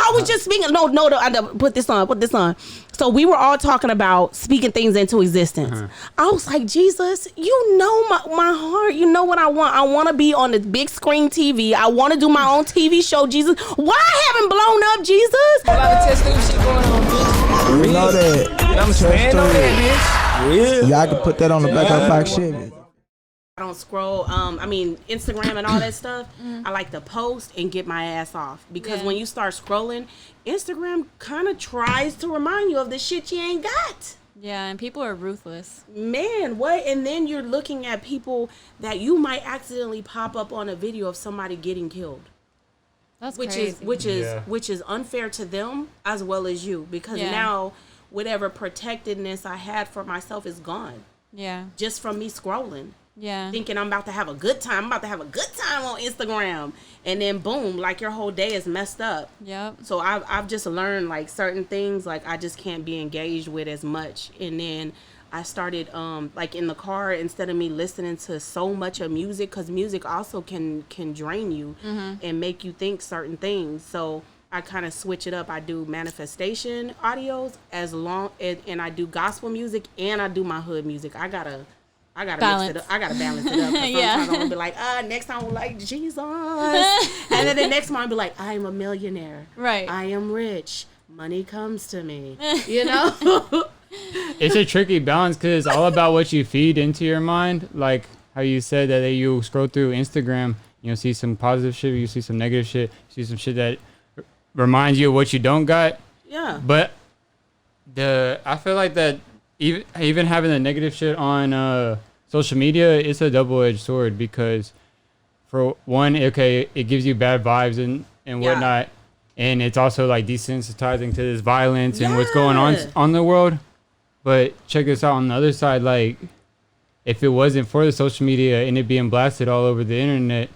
I was just speaking. No, put this on. So we were all talking about speaking things into existence. I was like, Jesus, you know my heart. You know what I want. I want to be on the big screen TV. I want to do my own TV show, Jesus. Why I haven't blown up, Jesus? A lot of test tube shit going on, bitch. You know that. I'm standing on that, bitch. Real. Yeah, I can put that on the back of the box shit. I don't scroll, Instagram and all that stuff. I like to post and get my ass off. Because when you start scrolling, Instagram kind of tries to remind you of the shit you ain't got. Yeah, and people are ruthless. Man, what? And then you're looking at people that you might accidentally pop up on a video of somebody getting killed. That's crazy. Which is unfair to them as well as you. Because now, whatever protectedness I had for myself is gone. Yeah. Just from me scrolling. Yeah. Thinking I'm about to have a good time. I'm about to have a good time on Instagram. And then boom, like your whole day is messed up. Yep. So I've just learned like certain things like I just can't be engaged with as much. And then I started like in the car, instead of me listening to so much of music, because music also can drain you and make you think certain things. So I kind of switch it up. I do manifestation audios and I do gospel music and I do my hood music. I gotta balance. Mix it up. I gotta balance it up. Sometimes I'm gonna be like, next time I'm like Jesus, and then the next time I'll be like, I am a millionaire. Right. I am rich. Money comes to me. You know. It's a tricky balance because it's all about what you feed into your mind. Like how you said that you scroll through Instagram, you see some positive shit, you see some negative shit, you see some shit that reminds you of what you don't got. Yeah. But I feel like that even having the negative shit on social media, it's a double-edged sword because for one, it gives you bad vibes and whatnot. And it's also like desensitizing to this violence and what's going on the world. But check this out on the other side, like if it wasn't for the social media and it being blasted all over the internet,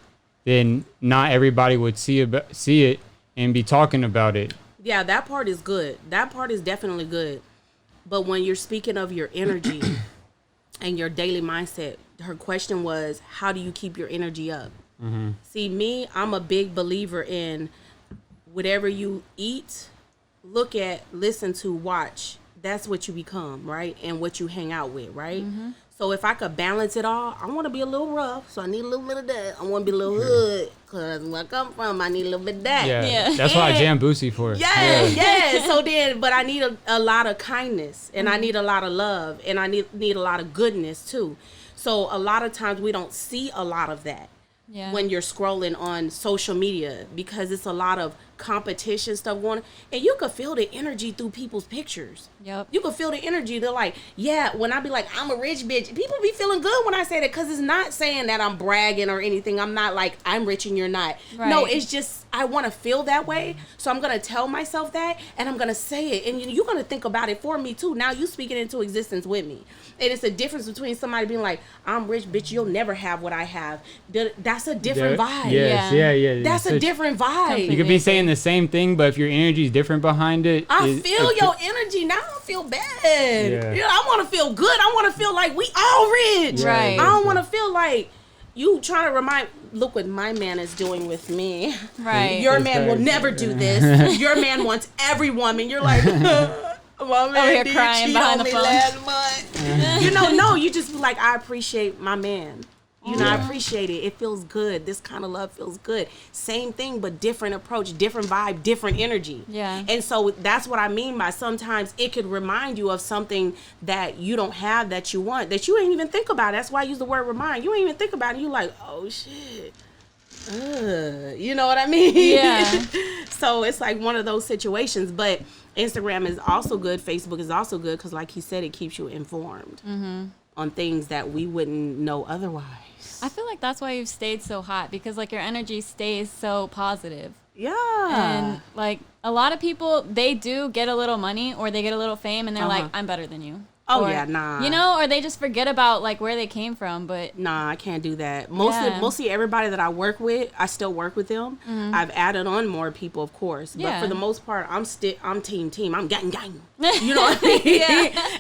then not everybody would see it and be talking about it. Yeah, that part is good. That part is definitely good. But when you're speaking of your energy and your daily mindset, her question was, how do you keep your energy up? See, me, I'm a big believer in whatever you eat, look at, listen to, watch. That's what you become, right? And what you hang out with, right? So if I could balance it all, I want to be a little rough, so I need a little bit of that. I want to be a little hood, because where I come from, I need a little bit of that. Yeah. That's why I jam Boosie for it. Yeah. So then, but I need a lot of kindness, and I need a lot of love, and I need a lot of goodness, too. So a lot of times we don't see a lot of that when you're scrolling on social media, because it's a lot of competition stuff going on, and you could feel the energy through people's pictures. You could feel the energy. They're like, when I be like, I'm a rich bitch, people be feeling good when I say that, because it's not saying that I'm bragging or anything. I'm not like, I'm rich and you're not. No, it's just I want to feel that way, so I'm gonna tell myself that, and I'm gonna say it, and you're gonna think about it for me too. Now you speaking into existence with me, and it's a difference between somebody being like, I'm rich, bitch, you'll never have what I have. That's a different vibe. Yeah. That's a different vibe. You could be saying the same thing, but if your energy is different behind it, I feel your energy. Now I don't feel bad. Yeah, I want to feel good. I want to feel like we all rich. Right. I don't want to feel like you trying to look what my man is doing with me. Right. Your man will never do this. Your man wants every woman. You're like, my man did cheat on me last month. No, you just be like, I appreciate my man. I appreciate it. It feels good. This kind of love feels good. Same thing, but different approach, different vibe, different energy. Yeah. And so that's what I mean by sometimes it could remind you of something that you don't have that you want, that you ain't even think about. That's why I use the word remind. You ain't even think about it. You like, oh shit. You know what I mean? Yeah. So it's like one of those situations. But Instagram is also good. Facebook is also good because, like he said, it keeps you informed on things that we wouldn't know otherwise. I feel like that's why you've stayed so hot, because like your energy stays so positive. Yeah. And like a lot of people, they do get a little money or they get a little fame and they're like, I'm better than you. Oh, or, yeah, nah. Or they just forget about like where they came from. But nah, I can't do that. Mostly everybody that I work with, I still work with them. I've added on more people, of course. But for the most part, I'm team. I'm gang. You know what I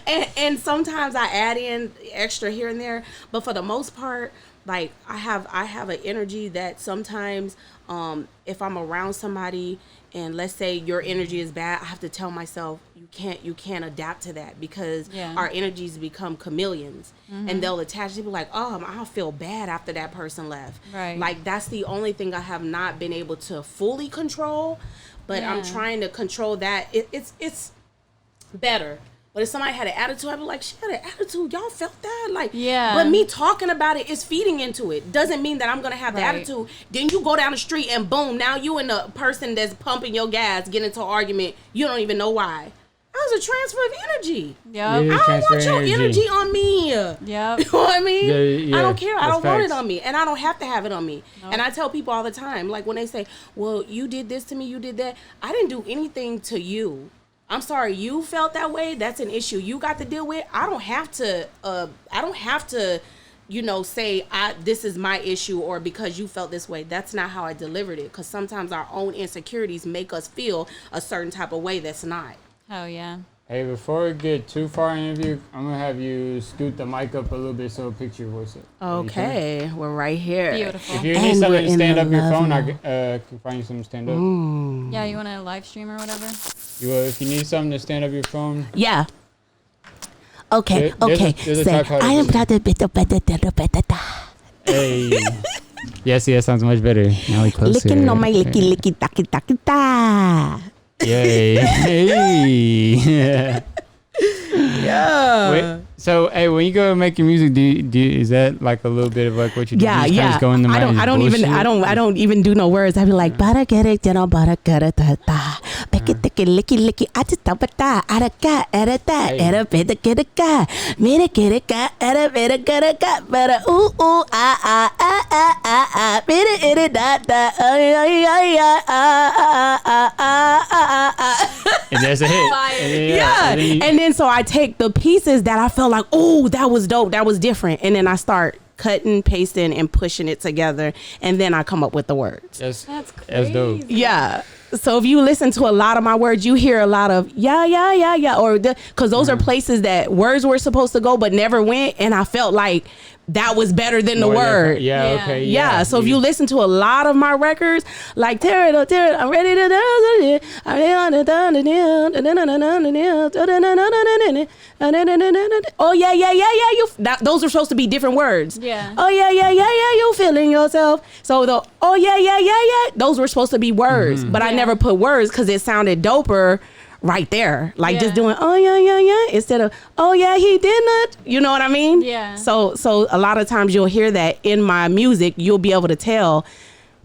mean? And sometimes I add in extra here and there. But for the most part, like I have an energy that sometimes if I'm around somebody and let's say your energy is bad, I have to tell myself you can't adapt to that, because our energies become chameleons, and they'll attach. People like, oh, I'll feel bad after that person left. Right. Like that's the only thing I have not been able to fully control, but I'm trying to control that. It's better. But if somebody had an attitude, I'd be like, she had an attitude. Y'all felt that? Like, but me talking about it is feeding into it. Doesn't mean that I'm going to have the attitude. Then you go down the street and boom, now you and the person that's pumping your gas get into an argument. You don't even know why. That was a transfer of energy. Yep. I don't want your energy on me. Yep. You know what I mean? Yeah, I don't care. I don't want it facts. on me. And I don't have to have it on me. Nope. And I tell people all the time, like when they say, well, you did this to me, you did that. I didn't do anything to you. I'm sorry you felt that way. That's an issue you got to deal with. I don't have to, you know, say this is my issue or because you felt this way. That's not how I delivered it. Because sometimes our own insecurities make us feel a certain type of way that's not. Oh, yeah. Hey, before we get too far in the interview, I'm going to have you scoot the mic up a little bit so picture your voice up. Okay, we're right here. Beautiful. If you need something to stand up your phone, I can find you something to stand up. Yeah, you want to live stream or whatever? If you need something to stand up your phone. Yeah. Okay, there's a say, tripod I am better. Hey. Yes, sounds much better. Now we closer. Licking on my licky, ta. Yay. Hey. Yeah. Wait, so, hey, when you go make your music, is that like a little bit of like what you do? Yeah, you just yeah. Go in the I don't even do no words. I be like, bara get it, you know, bara get it, ta. Licky, I just tap it, araka, erata, era beta get a guy. Mira get a guy, era beta get a guy, better ooh, mira it, da, And that's a hit. Yeah. And then so I take the pieces that I felt like, oh, that was dope, that was different. And then I start cutting, pasting, and pushing it together. And then I come up with the words. That's crazy. That's dope. Yeah. So if you listen to a lot of my words, you hear a lot of yeah, or because those are places that words were supposed to go but never went. And I felt like that was better than the word. Yeah, okay. Yeah. So if you listen to a lot of my records, like tear it, I'm ready to do oh yeah. Those are supposed to be different words. Yeah. Oh yeah. You feeling yourself. So the oh yeah. Those were supposed to be words, but I never put words because it sounded doper. Right there, like just doing oh yeah instead of oh yeah he didn't, you know what I mean? Yeah. So a lot of times you'll hear that in my music, you'll be able to tell,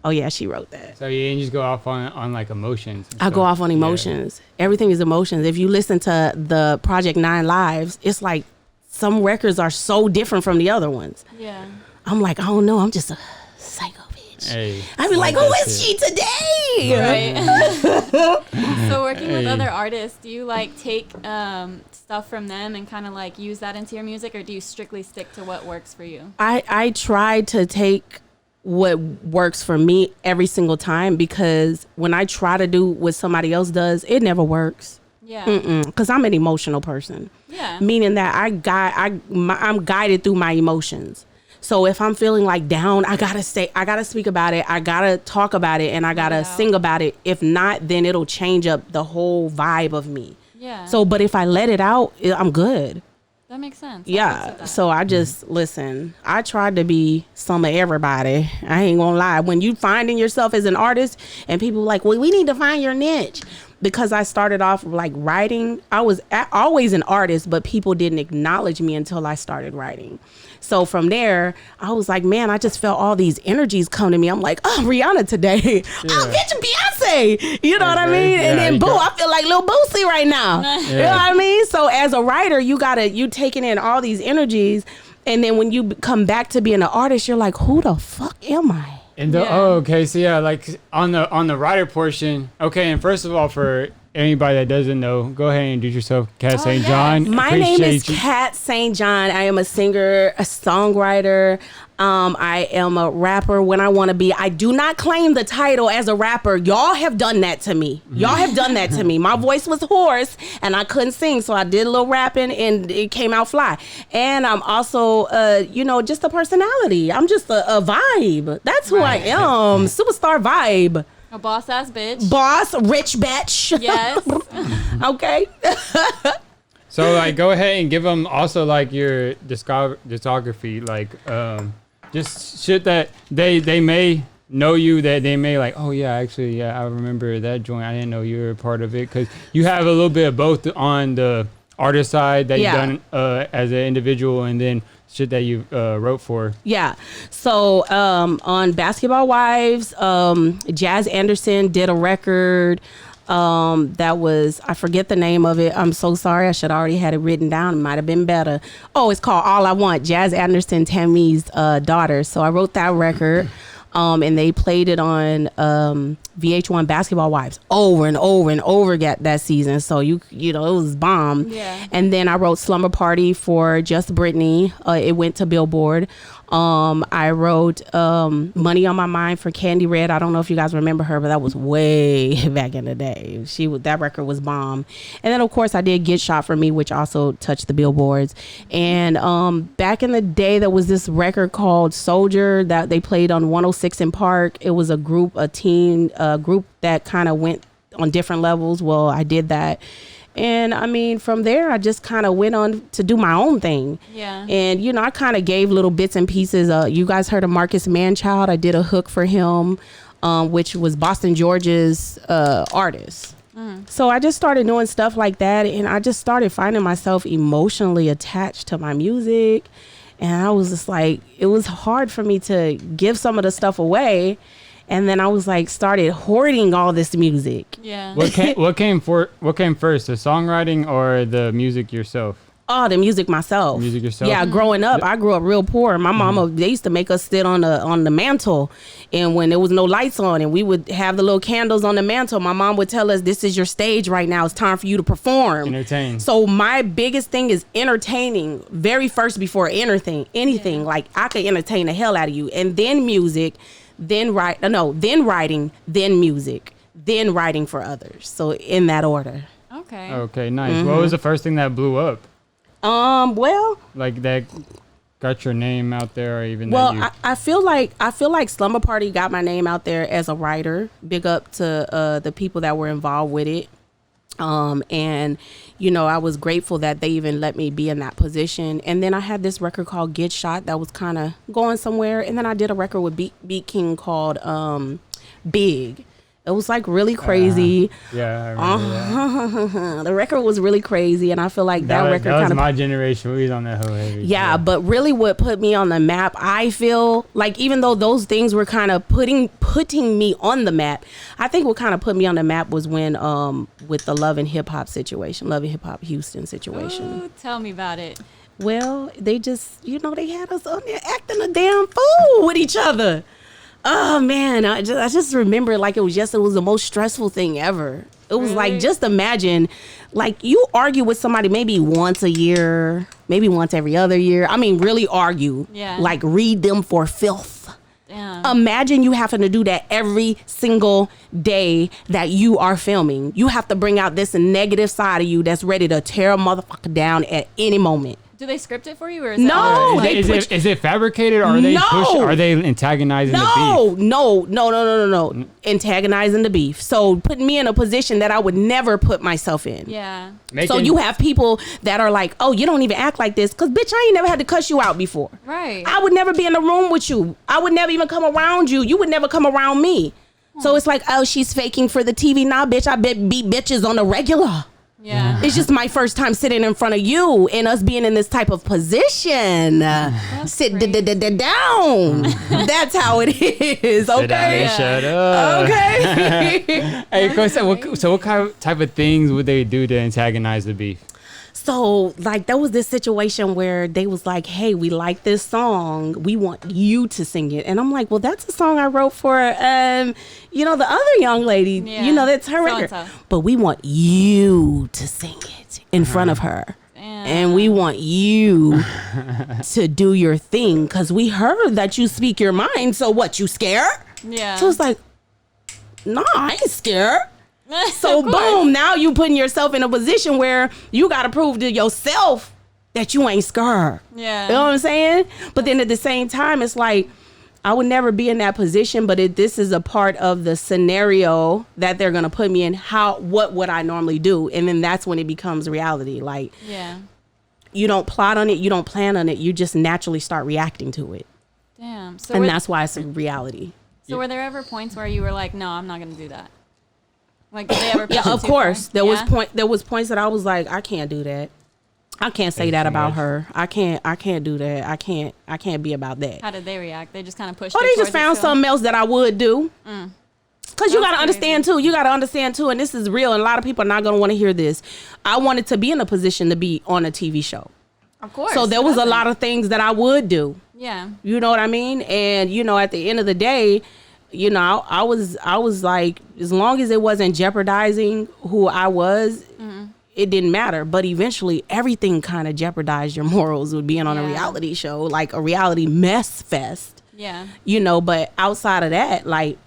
oh yeah, she wrote that. So you just go off on like emotions. I go off on emotions. Yeah. Everything is emotions. If you listen to the Project 9 Lives, it's like some records are so different from the other ones. Yeah. I'm like, I don't know, I'm just a psycho. Hey, I'd be like, who is she today? Right. So working with other artists, do you like take stuff from them and kind of like use that into your music, or do you strictly stick to what works for you? I try to take what works for me every single time, because when I try to do what somebody else does, it never works. Yeah. Because I'm an emotional person. Yeah. Meaning that I'm guided through my emotions. So if I'm feeling like down, I gotta speak about it. I gotta talk about it, and I gotta sing about it. If not, then it'll change up the whole vibe of me. Yeah. So, but if I let it out, I'm good. That makes sense. Yeah. So I just listen. I tried to be some of everybody. I ain't gonna lie. When you finding yourself as an artist, and people like, well, we need to find your niche. Because I started off like writing, I was always an artist, but people didn't acknowledge me until I started writing. So from there, I was like, man, I just felt all these energies come to me. I'm like, oh, Rihanna today. Yeah. Oh, bitch, Beyonce. You know what I mean? Yeah, and then boom, I feel like Lil Boosie right now. Yeah. You know what I mean? So as a writer, you taking in all these energies. And then when you come back to being an artist, you're like, who the fuck am I? And okay, so yeah, like on the writer portion. Okay, and first of all, for anybody that doesn't know, go ahead and introduce yourself, Kat St. John. My name is Kat St. John. I am a singer, a songwriter. I am a rapper when I want to be. I do not claim the title as a rapper. Y'all have done that to me. My voice was hoarse and I couldn't sing, so I did a little rapping and it came out fly. And I'm also, just a personality. I'm just a vibe. That's who I am. Superstar vibe. A boss ass bitch. Boss, rich bitch. Yes. Okay. So like, go ahead and give them also like your discography, like just shit that they may know you, that they may like, oh yeah, actually, yeah, I remember that joint. I didn't know you were a part of it, because you have a little bit of both on the artist side that you've done as an individual, and then shit that you wrote for. Yeah. So on Basketball Wives, Jazz Anderson did a record. That was, I forget the name of it. I'm so sorry. I should already had it written down. It might have been better. Oh, it's called All I Want. Jazz Anderson, Tammy's daughter. So I wrote that record. And they played it on VH1 Basketball Wives over and over and over that season. So you know, it was bomb. Yeah. And then I wrote Slumber Party for Just Britney. It went to Billboard. I wrote Money on My Mind for Candy Red. I don't know if you guys remember her, but that was way back in the day. That record was bomb. And then of course I did Get Shot for Me, which also touched the billboards. And back in the day, there was this record called Soldier that they played on 106 in Park. It was a teen group that kind of went on different levels. Well, I did that. And I mean, from there, I just kind of went on to do my own thing. Yeah. And, you know, I kind of gave little bits and pieces. You guys heard of Marcus Manchild? I did a hook for him, which was Boston George's artist. So I just started doing stuff like that. And I just started finding myself emotionally attached to my music. And I was just like, it was hard for me to give some of the stuff away. And then I was like, started hoarding all this music. Yeah. What came first, the songwriting or the music yourself? Oh, the music myself. Music yourself? Yeah, growing up, I grew up real poor. My mama, they used to make us sit on the mantle, and when there was no lights on, and we would have the little candles on the mantle, my mom would tell us, "This is your stage right now. It's time for you to perform." Entertain. So my biggest thing is entertaining. Very first before anything. Yeah. Like I could entertain the hell out of you, and then music, then writing, then music, then writing for others. So in that order. Okay. Okay, nice. What was the first thing that blew up? Well, Like that got your name out there, or even well, that you... I feel like Slumber Party got my name out there as a writer. Big up to the people that were involved with it. And you know, I was grateful that they even let me be in that position. And then I had this record called Get Shot that was kind of going somewhere. And then I did a record with Beat King called Big. It was like really crazy. Yeah, I remember that. The record was really crazy, and I feel like that record that was kind of my generation. We was on that whole heavy. yeah, but really what put me on the map, I feel like, even though those things were kind of putting me on the map, I think what kind of put me on the map was when with the Love and Hip Hop situation, Love and Hip Hop Houston situation. Ooh, tell me about it. Well, they just, you know, they had us on there acting a damn fool with each other. Oh man, I just remember like it was the most stressful thing ever. It was Really? like, just imagine, like, you argue with somebody maybe once a year, maybe once every other year. I mean, really argue. Yeah. Like, read them for filth. Damn. Imagine you having to do that every single day that you are filming. You have to bring out this negative side of you that's ready to tear a motherfucker down at any moment. Do they script it for you, or is No, that Is it fabricated, or are they are they antagonizing the beef? No. Antagonizing the beef. So putting me in a position that I would never put myself in. Yeah. So you have people that are like, oh, you don't even act like this, because bitch, I ain't never had to cuss you out before. Right. I would never be in the room with you. I would never even come around you. You would never come around me. So it's like, oh, she's faking for the TV. Nah, bitch, I beat bitches on the regular. Yeah. It's just my first time sitting in front of you and us being in this type of position. Sit down. That's how it is. Sit down Okay. and shut up. Okay. Hey, so what kind of type of things would they do to antagonize the beef? So, like, there was this situation where they was like, hey, we like this song. We want you to sing it. And I'm like, well, that's a song I wrote for, you know, the other young lady. Yeah. You know, that's her record. So-and-so. But we want you to sing it in front of her. Damn. And we want you to do your thing, because we heard that you speak your mind. So what, you scared? Yeah. So it's like, nah, I ain't scared. So Of course. boom, now you putting yourself in a position where you got to prove to yourself that you ain't scared. Yeah. You know what I'm saying? But then at the same time, it's like, I would never be in that position, but this is a part of the scenario that they're gonna put me in. What would I normally do? And then that's when it becomes reality. Like, you don't plot on it, you don't plan on it, you just naturally start reacting to it. Damn. So and that's why it's a reality. So were there ever points where you were like, no, I'm not gonna do that? Like, did they ever? Yeah, of course. There was points that I was like, I can't do that. I can't say that about her. I can't do that. I can't be about that. How did they react? They just kind of pushed. Oh, they just found something else that I would do. Because you got to understand too. You got to understand too. And this is real. And a lot of people are not going to want to hear this. I wanted to be in a position to be on a TV show. Of course. So there was a lot of things that I would do. Yeah. You know what I mean? And, you know, at the end of the day, you know, I was like, as long as it wasn't jeopardizing who I was, it didn't matter. But eventually everything kind of jeopardized your morals with being on a reality show, like a reality mess fest. Yeah. You know, but outside of that, like,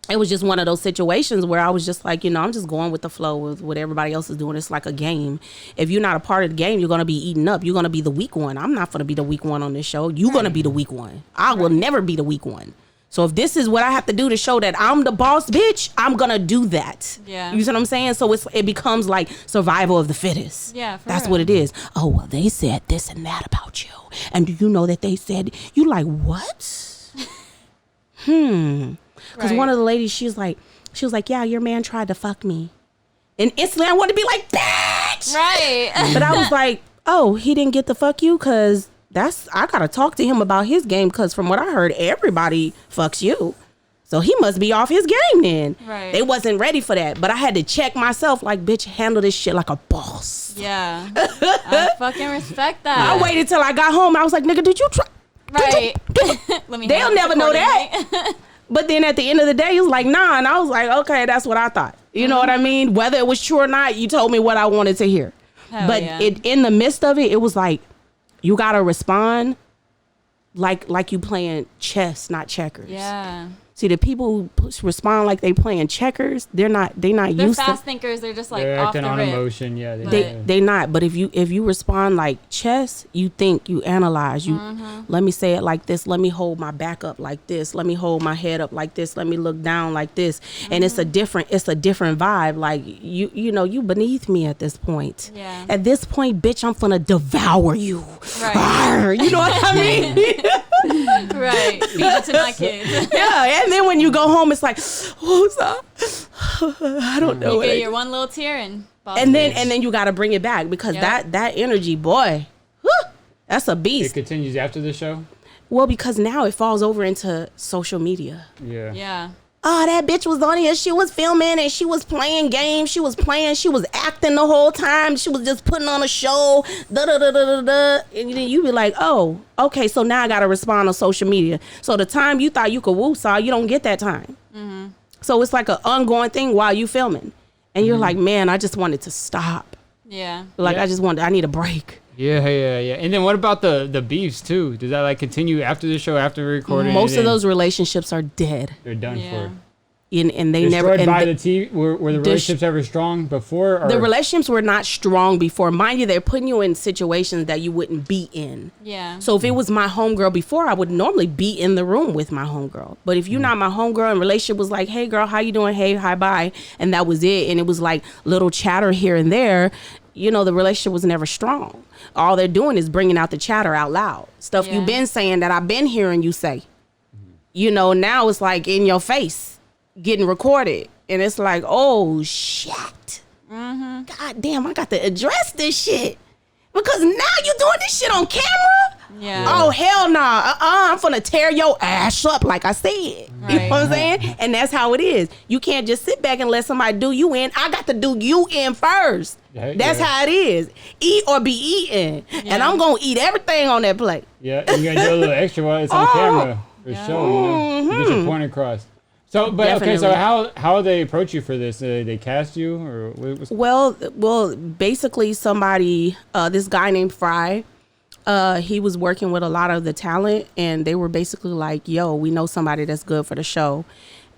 it was just one of those situations where I was just like, you know, I'm just going with the flow with what everybody else is doing. It's like a game. If you're not a part of the game, you're going to be eaten up. You're going to be the weak one. I'm not going to be the weak one on this show. You're going to be the weak one. I will never be the weak one. So if this is what I have to do to show that I'm the boss bitch, I'm going to do that. Yeah. You see what I'm saying? So it becomes like survival of the fittest. Yeah, that's what it is. Oh, well, they said this and that about you. And do you know that they said, you like, what? Because one of the ladies, she was like, yeah, your man tried to fuck me. And instantly I wanted to be like, bitch. Right. But I was like, oh, he didn't get to fuck you? Because I gotta talk to him about his game, because from what I heard, everybody fucks you. So he must be off his game then. Right. They wasn't ready for that. But I had to check myself like, bitch, handle this shit like a boss. Yeah. I fucking respect that. I waited till I got home. I was like, nigga, did you try? Right. They'll never know that. But then at the end of the day, he was like, nah. And I was like, okay, that's what I thought. You know what I mean? Whether it was true or not, you told me what I wanted to hear. But in the midst of it, it was like, you got to respond like you playing chess, not checkers. Yeah. See, the people who respond like they playing checkers, they're They're used fast thinkers. They're just like they're off acting the on rip. emotion. Yeah, they not. But if you respond like chess, you think, you analyze. You let me say it like this. Let me hold my back up like this. Let me hold my head up like this. Let me look down like this. And it's a different vibe. Like you know, you beneath me at this point. Yeah. At this point, bitch, I'm finna devour you. Right. Arr, you know what I mean? Right. Feed it to my kids. Yeah. And then when you go home, it's like, what's up? I don't know. You get your one little tear and then you got to bring it back, because that energy, boy, whew, that's a beast. It continues after the show. Well, because now it falls over into social media. Yeah. Yeah. Oh, that bitch was on here. She was filming and she was playing games. She was acting the whole time. She was just putting on a show. And then you be like, oh, okay. So now I got to respond on social media. So the time you thought you could woo-saw, you don't get that time. Mm-hmm. So it's like an ongoing thing while you filming. And you're like, man, I just wanted to stop. Yeah. Like, I need a break. Yeah. And then what about the beefs too? Does that like continue after the show, after recording? Most of those relationships are dead. They're done for. And they destroyed never by the TV. Were the relationships ever strong before? Or? The relationships were not strong before. Mind you, they're putting you in situations that you wouldn't be in. Yeah. So if it was my homegirl before, I would normally be in the room with my homegirl. But if you're not my homegirl and relationship was like, hey girl, how you doing? Hey, hi, bye. And that was it. And it was like little chatter here and there. You know, the relationship was never strong. All they're doing is bringing out the chatter out loud. Stuff you've been saying that I've been hearing you say. You know, now it's like in your face, getting recorded. And it's like, oh, shit. God damn, I got to address this shit. Because now you're doing this shit on camera? Yeah. Oh, hell nah. I'm finna tear your ass up, like I said. Right. You know what I'm saying? And that's how it is. You can't just sit back and let somebody do you in. I got to do you in first. That's how it is. Eat or be eaten. And I'm going to eat everything on that plate. Yeah, you got to do a little extra while it's on camera. For sure, you know? You get your point across. So, but Definitely. okay, so how they approach you for this? They cast you, or well, basically somebody, this guy named Fry, he was working with a lot of the talent, and they were basically like, yo, we know somebody that's good for the show.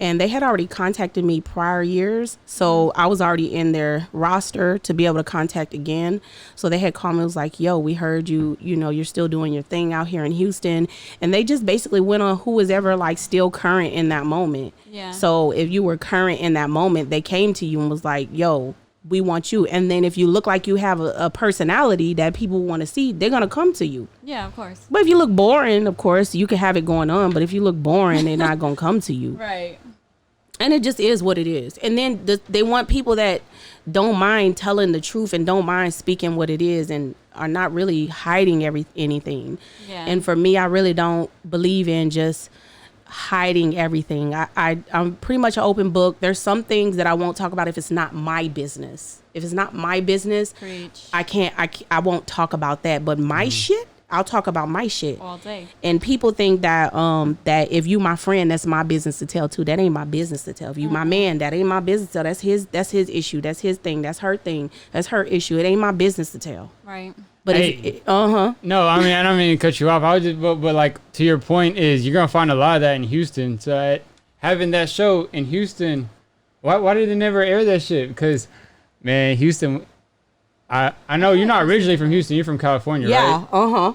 and they had already contacted me prior years, so I was already in their roster to be able to contact again. So they had called me, it was like, yo, we heard you know, you're still doing your thing out here in Houston. And they just basically went on who was ever like still current in that moment. Yeah. So if you were current in that moment, they came to you and was like, yo, we want you. And then if you look like you have a personality that people want to see, they're going to come to you. Yeah, of course. But if you look boring, of course, you can have it going on. But if you look boring, they're not going to come to you. Right. And it just is what it is. And then they want people that don't mind telling the truth and don't mind speaking what it is and are not really hiding anything. Yeah. And for me, I really don't believe in just hiding everything. I'm pretty much an open book. There's some things that I won't talk about if it's not my business. If it's not my business, Preach. I won't talk about that. But my shit, I'll talk about my shit All day. And people think that that if you my friend, that's my business to tell too. That ain't my business to tell. If you my man, that ain't my business to tell. That's his issue. That's his thing. That's her thing. That's her issue. It ain't my business to tell. Right. But Hey. No, I mean, I don't mean to cut you off. I was just, but like, to your point is, you're gonna find a lot of that in Houston. So having that show in Houston, why did they never air that shit? Because, man, Houston, I know you're not originally from Houston. You're from California, right?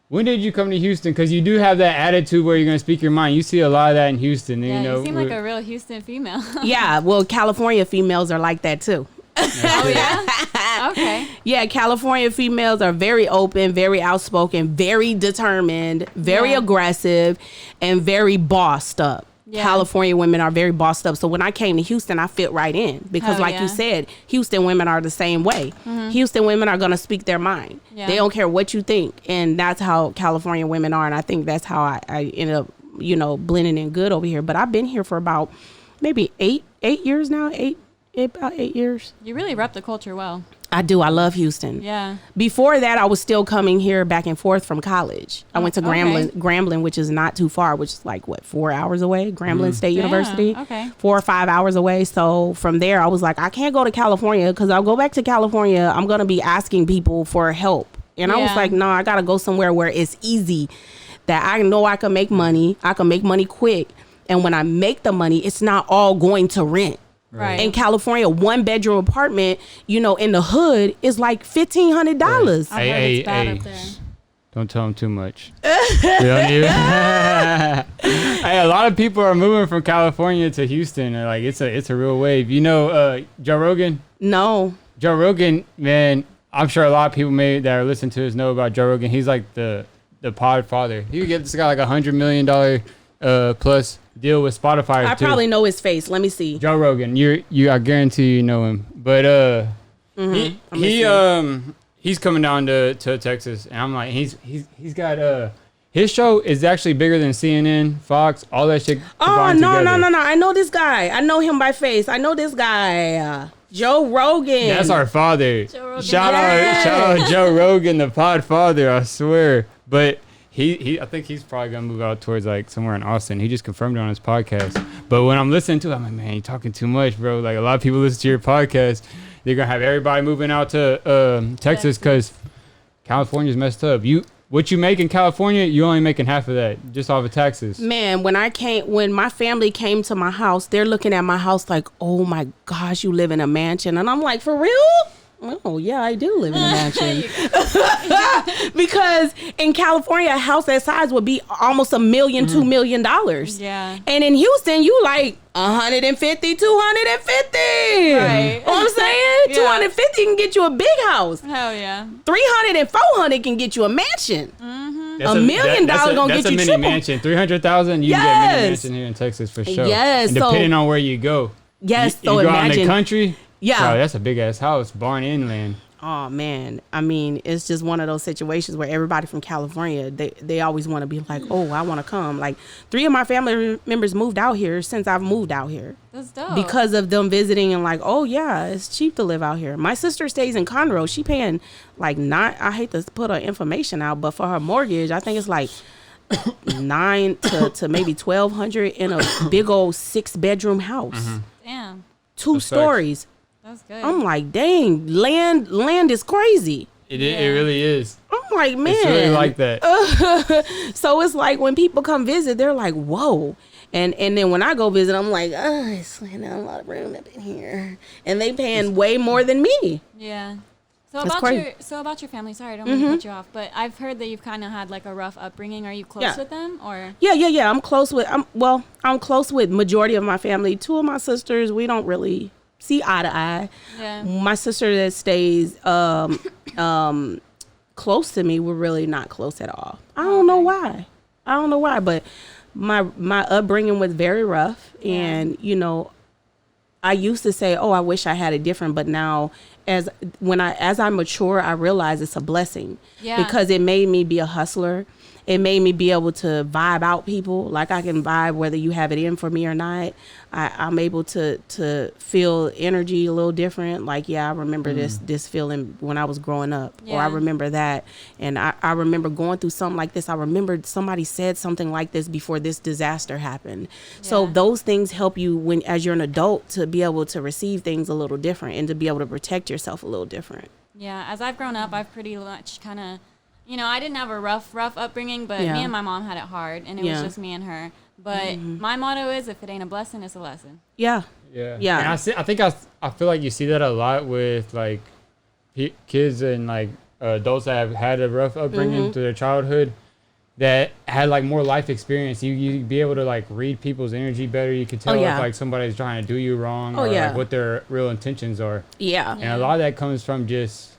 When did you come to Houston? Because you do have that attitude where you're gonna speak your mind. You see a lot of that in Houston. Yeah, you know, you seem like a real Houston female. Yeah, well, California females are like that too. Oh, yeah? Okay. Yeah, California females are very open, very outspoken, very determined, very aggressive, and very bossed up. Yeah. California women are very bossed up. So when I came to Houston, I fit right in because like you said, Houston women are the same way. Houston women are going to speak their mind. Yeah. They don't care what you think. And that's how California women are. And I think that's how I ended up, you know, blending in good over here. But I've been here for about maybe eight years now, about 8 years. You really rep the culture well. I do. I love Houston. Yeah. Before that, I was still coming here back and forth from college. I went to Grambling, which is not too far, which is like, 4 hours away? Grambling State University. Okay. 4 or 5 hours away. So from there, I was like, I can't go to California because I'll go back to California. I'm going to be asking people for help. And I was like, no, I got to go somewhere where it's easy, that I know I can make money. I can make money quick. And when I make the money, it's not all going to rent. Right. In California, 1-bedroom apartment, you know, in the hood is like $1,500. I heard it's bad up there. Don't tell them too much. Hey, a lot of people are moving from California to Houston. Like, it's a real wave. You know, Joe Rogan? No. Joe Rogan, man, I'm sure a lot of people that are listening to us know about Joe Rogan. He's like the pod father. He gets got like $100 million plus deal with Spotify. I probably know his face. Let me see. Joe Rogan. I guarantee you know him. But he's coming down to Texas, and I'm like, he's got his show is actually bigger than CNN, Fox, all that shit. Oh no! I know this guy. I know him by face. I know this guy. Joe Rogan. That's our father. Joe Rogan. Shout out Joe Rogan, the pod father, I swear. But I think he's probably gonna move out towards like somewhere in Austin. He just confirmed it on his podcast. But when I'm listening to it, I'm like, man, you're talking too much, bro. Like, a lot of people listen to your podcast. They're gonna have everybody moving out to Texas because California's messed up. What you make in California, you only making half of that just off of taxes. Man, when my family came to my house, they're looking at my house like, oh my gosh, you live in a mansion. And I'm like, for real? Oh, yeah, I do live in a mansion. Because in California, a house that size would be almost $1 million, $2 million. Yeah. And in Houston, you like 150, 250. Right. You know what I'm saying? Yeah. 250 can get you a big house. Hell yeah. 300 and 400 can get you a mansion. $1 million gonna get you mini triple. mansion. 300,000, you can get a mini mansion here in Texas for sure. Yes. And depending on where you go. Yes. You go out in the country. Yeah. Bro, that's a big ass house, barn inland. Oh man, I mean, it's just one of those situations where everybody from California, they always want to be like, oh, I want to come. Like 3 of my family members moved out here since I've moved out here. That's dope. Because of them visiting and like, oh yeah, it's cheap to live out here. My sister stays in Conroe. She paying like I hate to put her information out, but for her mortgage, I think it's like $900 to maybe $1,200 in a big old 6-bedroom house. Mm-hmm. Damn. 2 stories. That's good. I'm like, dang, land is crazy. It really is. I'm like, man. It's really like that. So it's like when people come visit, they're like, whoa. And then when I go visit, I'm like, oh, it's a lot of room up in here, and they paying way more than me. Yeah. So about your family. Sorry, I don't mean to cut you off, but I've heard that you've kind of had like a rough upbringing. Are you close with them, or? Yeah. I'm close with majority of my family. 2 of my sisters, we don't really see eye to eye. Yeah. My sister that stays close to me, we're really not close at all. I don't know why, but my upbringing was very rough, and I used to say, I wish I had it different, but now as I mature, I realize it's a blessing because it made me be a hustler. It made me be able to vibe out people. Like I can vibe whether you have it in for me or not. I'm able to feel energy a little different. Like, I remember this feeling when I was growing up, or I remember that. And I remember going through something like this. I remembered somebody said something like this before this disaster happened. Yeah. So those things help you as you're an adult to be able to receive things a little different and to be able to protect yourself a little different. Yeah. As I've grown up, I've pretty much kind of, I didn't have a rough upbringing, but me and my mom had it hard, and it was just me and her. But my motto is, if it ain't a blessing, it's a lesson. Yeah. And I feel like you see that a lot with like kids and like adults that have had a rough upbringing through their childhood that had like more life experience. You be able to like read people's energy better. You can tell if like somebody's trying to do you wrong or like what their real intentions are. Yeah. And a lot of that comes from just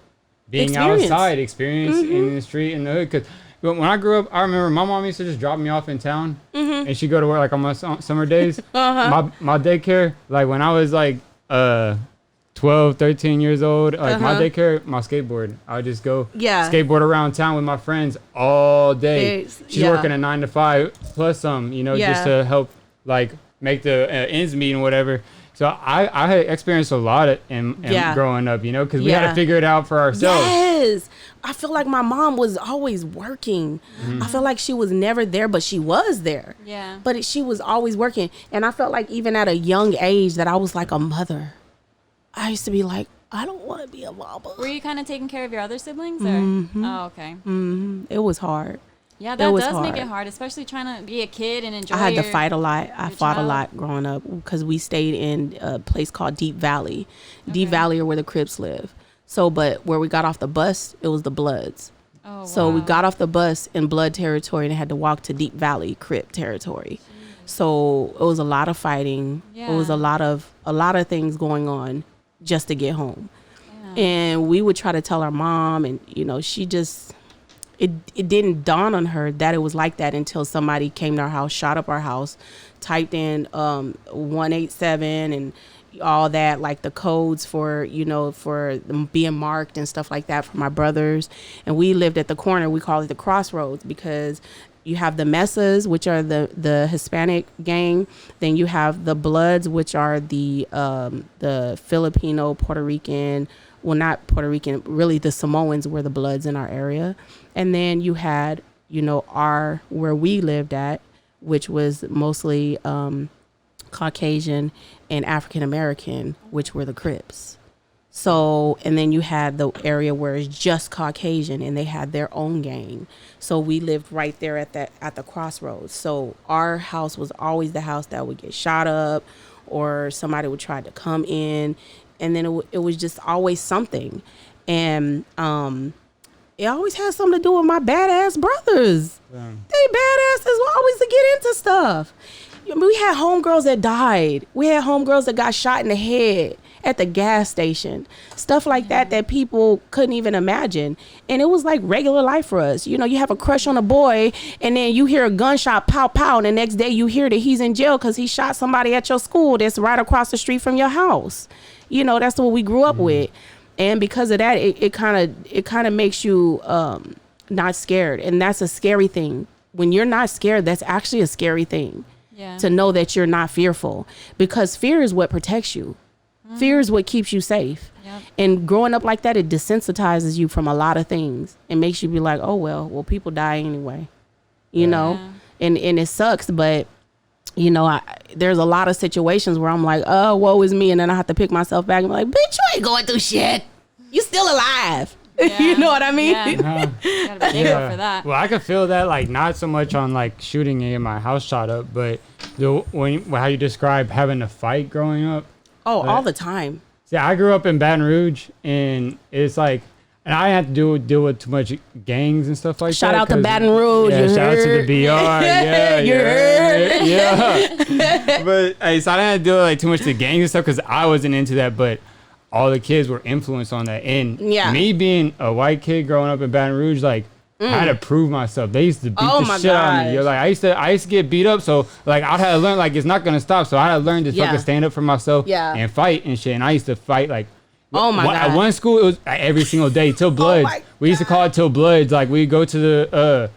being outside, experience in the street, in the hood. Because when I grew up, I remember my mom used to just drop me off in town, and she'd go to work like on my summer days. My daycare, like when I was like 12, 13 years old, like my daycare, my skateboard. I would just go skateboard around town with my friends all day. She's working a 9 to 5 plus some, just to help like make the ends meet and whatever. So I had experienced a lot in growing up, because we had to figure it out for ourselves. Yes. I feel like my mom was always working. I feel like she was never there, but she was there. Yeah. But she was always working. And I felt like even at a young age that I was like a mother. I used to be like, I don't want to be a mama. Were you kind of taking care of your other siblings? Or? Oh, okay. It was hard. Yeah, that does make it hard, especially trying to be a kid and enjoy. I had to fight a lot. I fought a lot growing up because we stayed in a place called Deep Valley. Deep Valley are where the Crips live. So, but where we got off the bus, it was the Bloods. Oh, so we got off the bus in Blood territory and had to walk to Deep Valley Crip territory. So it was a lot of fighting. Yeah. It was a lot of things going on just to get home. Yeah. And we would try to tell our mom, and she just. It didn't dawn on her that it was like that until somebody came to our house, shot up our house, typed in 187 and all that, like the codes for for them being marked and stuff like that for my brothers. And we lived at the corner. We call it the Crossroads because you have the Mesas, which are the Hispanic gang. Then you have the Bloods, which are the Filipino, Puerto Rican. Well, not Puerto Rican, really the Samoans were the Bloods in our area. And then you had, where we lived at, which was mostly Caucasian and African American, which were the Crips. So, and then you had the area where it's just Caucasian and they had their own gang. So we lived right there at the crossroads. So our house was always the house that would get shot up or somebody would try to come in. And then it was just always something. And it always had something to do with my badass brothers. Yeah. They badasses were always to get into stuff. We had homegirls that died. We had homegirls that got shot in the head at the gas station. Stuff like that people couldn't even imagine. And it was like regular life for us. You have a crush on a boy and then you hear a gunshot pow pow and the next day you hear that he's in jail because he shot somebody at your school that's right across the street from your house. That's what we grew up with. And because of that, it kind of makes you not scared. And that's a scary thing. When you're not scared, that's actually a scary thing. Yeah. To know that you're not fearful, because fear is what protects you. Fear is what keeps you safe. Yep. And growing up like that, it desensitizes you from a lot of things. It makes you be like, oh, well, people die anyway, know, and it sucks. But, there's a lot of situations where I'm like, oh, woe is me. And then I have to pick myself back and be like, bitch, you ain't going through shit. You still alive. You know what I mean? Yeah. Gotta be thankful for that. Well, I could feel that, like, not so much on, like, shooting and my house shot up, but how you describe having to fight growing up. Oh, all the time. See, I grew up in Baton Rouge, and it's like, and I had to deal with too much gangs and stuff like Shout that. out to Baton Rouge. Yeah, shout out to the BR. Yeah, You heard? yeah. But so I didn't have to deal with like too much of the gangs and stuff because I wasn't into that. But all the kids were influenced on that. And me being a white kid growing up in Baton Rouge, like I had to prove myself. They used to beat the shit out of me. You're like I used to get beat up, so like I had to learn like it's not gonna stop. So I had to learn to fucking stand up for myself and fight and shit. And I used to fight like. God. At one school, it was every single day till Bloods. We used to call it till Bloods. Like we go to the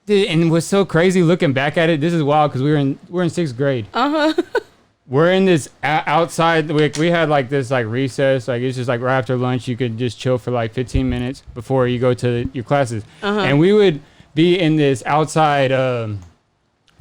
and what's so crazy looking back at it. This is wild because we're in 6th grade. We're in this outside. We had like this like recess. Like it's just like right after lunch, you could just chill for like 15 minutes before you go to your classes. And we would be in this outside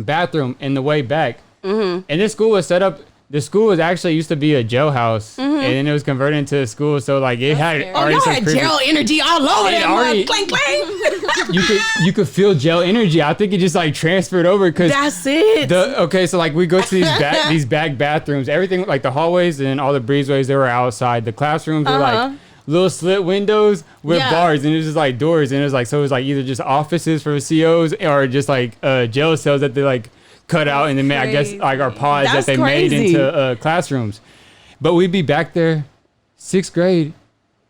bathroom in the way back. And this school was set up. The school was actually used to be a jailhouse, and then it was converted into a school. So like it had already y'all had jail energy all over that. Clang clang. You could feel jail energy. I think it just like transferred over because that's it. Okay, so like we go to these back bathrooms. Everything like the hallways and all the breezeways they were outside. The classrooms were like little slit windows with bars, and it was just like doors, and it was like so it was like either just offices for COs or just like jail cells that they like. Cut out and then I guess like our pods that they made into classrooms. But we'd be back there, 6th grade.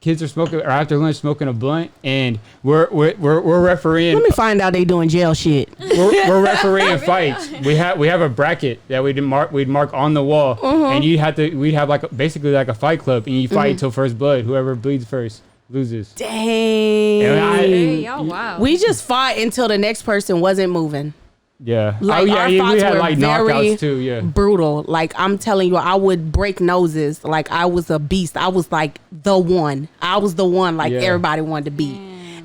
Kids are smoking or after lunch smoking a blunt, and we're refereeing. Let me find out they doing jail shit. We're refereeing fights. We have a bracket that we'd mark on the wall, and we'd have like basically like a fight club, and you fight till first blood. Whoever bleeds first loses. Dang. Wow. We just fought until the next person wasn't moving. Yeah. Like our fights we had were like very knockouts too. Yeah. Brutal. Like I'm telling you, I would break noses. Like I was a beast. I was like the one. I was the one. Like everybody wanted to beat.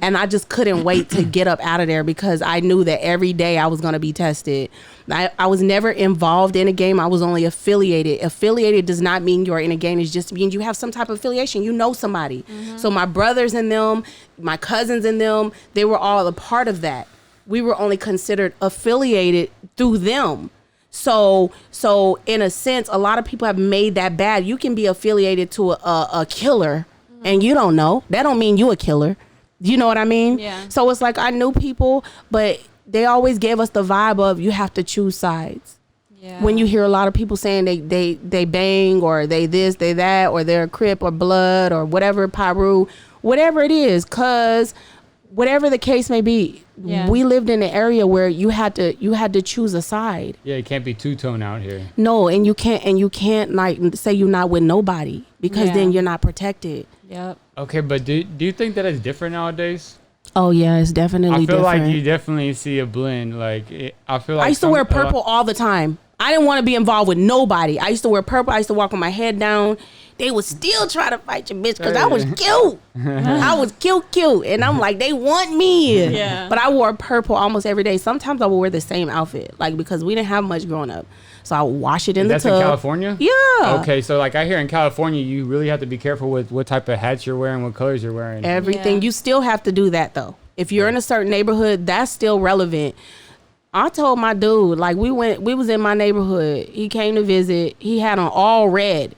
And I just couldn't wait to get up out of there because I knew that every day I was going to be tested. I was never involved in a game. I was only affiliated. Affiliated does not mean you're in a game. It just means you have some type of affiliation. You know somebody. So my brothers and them, my cousins and them, they were all a part of that. We were only considered affiliated through them. So in a sense, a lot of people have made that bad. You can be affiliated to a killer and you don't know. That don't mean you a killer. You know what I mean? Yeah. So it's like I knew people, but they always gave us the vibe of you have to choose sides. Yeah. When you hear a lot of people saying they bang or they this, they that, or they're Crip or Blood or whatever, Pyru, whatever it is, cause whatever the case may be, we lived in an area where you had to choose a side. Yeah, it can't be two-tone out here. No, and you can't like say you're not with nobody because then you're not protected. Yep. Okay, but do you think that it's different nowadays? Oh yeah, it's definitely different. I feel like you definitely see a blend. Like I feel like I used to wear purple all the time. I didn't want to be involved with nobody. I used to wear purple. I used to walk with my head down. They would still try to fight your bitch because I was cute. I was cute. And I'm like, they want me. Yeah. But I wore purple almost every day. Sometimes I would wear the same outfit, like because we didn't have much growing up. So I would wash it in the tub. That's in California? Yeah. Okay, so like I hear in California, you really have to be careful with what type of hats you're wearing, what colors you're wearing. Everything. Yeah. You still have to do that though. If you're in a certain neighborhood, that's still relevant. I told my dude, like we was in my neighborhood. He came to visit. He had on all red.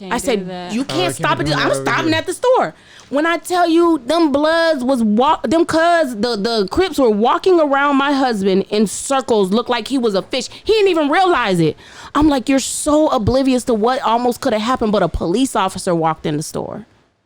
I said, you can't stop it. I'm stopping at the store. When I tell you them Bloods was the Crips were walking around my husband in circles, looked like he was a fish. He didn't even realize it. I'm like, you're so oblivious to what almost could have happened, but a police officer walked in the store.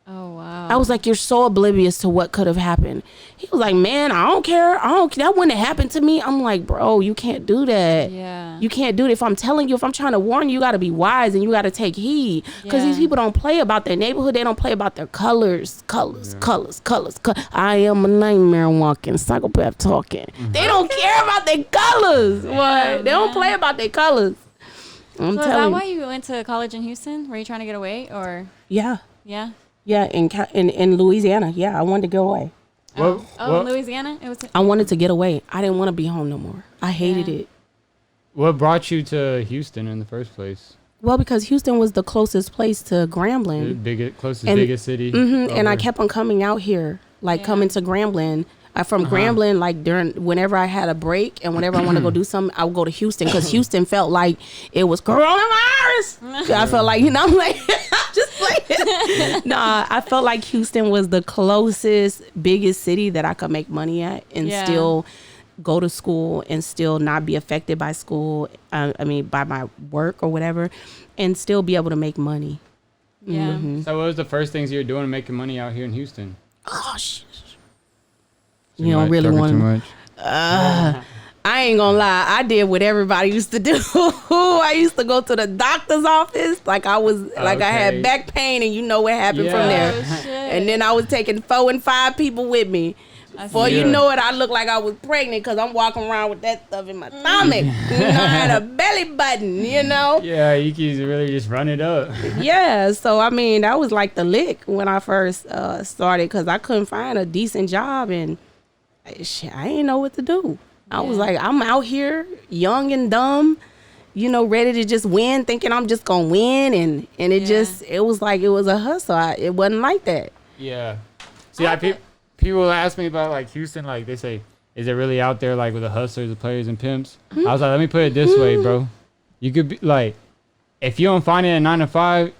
Oh, wow. I was like, you're so oblivious to what could have happened. He was like, man, I don't care. That wouldn't have happened to me. I'm like, bro, you can't do that. Yeah. You can't do it. If I'm telling you, if I'm trying to warn you, you got to be wise and you got to take heed. Because these people don't play about their neighborhood. They don't play about their colors. I am a nightmare walking, psychopath talking. They don't care about their colors. What? They don't play about their colors. So is that why you went to college in Houston? Were you trying to get away or? Yeah. Yeah. Yeah, in Louisiana. Yeah, I wanted to get away. In Louisiana? I wanted to get away. I didn't want to be home no more. I hated it. What brought you to Houston in the first place? Well, because Houston was the closest place to Grambling. Biggest city. And I kept on coming out here, like coming to Grambling. From Grambling, like whenever I had a break and whenever I want to go do something, I would go to Houston because Houston felt like it was coronavirus. I felt like, I'm like, I'm just playing. Nah, I felt like Houston was the closest, biggest city that I could make money at and still go to school and still not be affected by school. By my work or whatever, and still be able to make money. Yeah. Mm-hmm. So what was the first things you were doing making money out here in Houston? Oh, shit. You don't really want too much. I ain't gonna lie. I did what everybody used to do. I used to go to the doctor's office like I had back pain, and you know what happened from there. Oh, and then I was taking 4 and 5 people with me. Before you know it, I looked like I was pregnant because I'm walking around with that stuff in my stomach. I had a belly button, Yeah, you can really just run it up. Yeah, so that was like the lick when I first started because I couldn't find a decent job and I didn't know what to do. I was like, I'm out here young and dumb, ready to just win, thinking I'm just gonna win, and it was like it was a hustle. It wasn't like that. Yeah. See, people ask me about like Houston, like they say, is it really out there like with the hustlers, the players, and pimps? I was like, let me put it this way, bro. You could be like, if you don't find it at 9 to 5.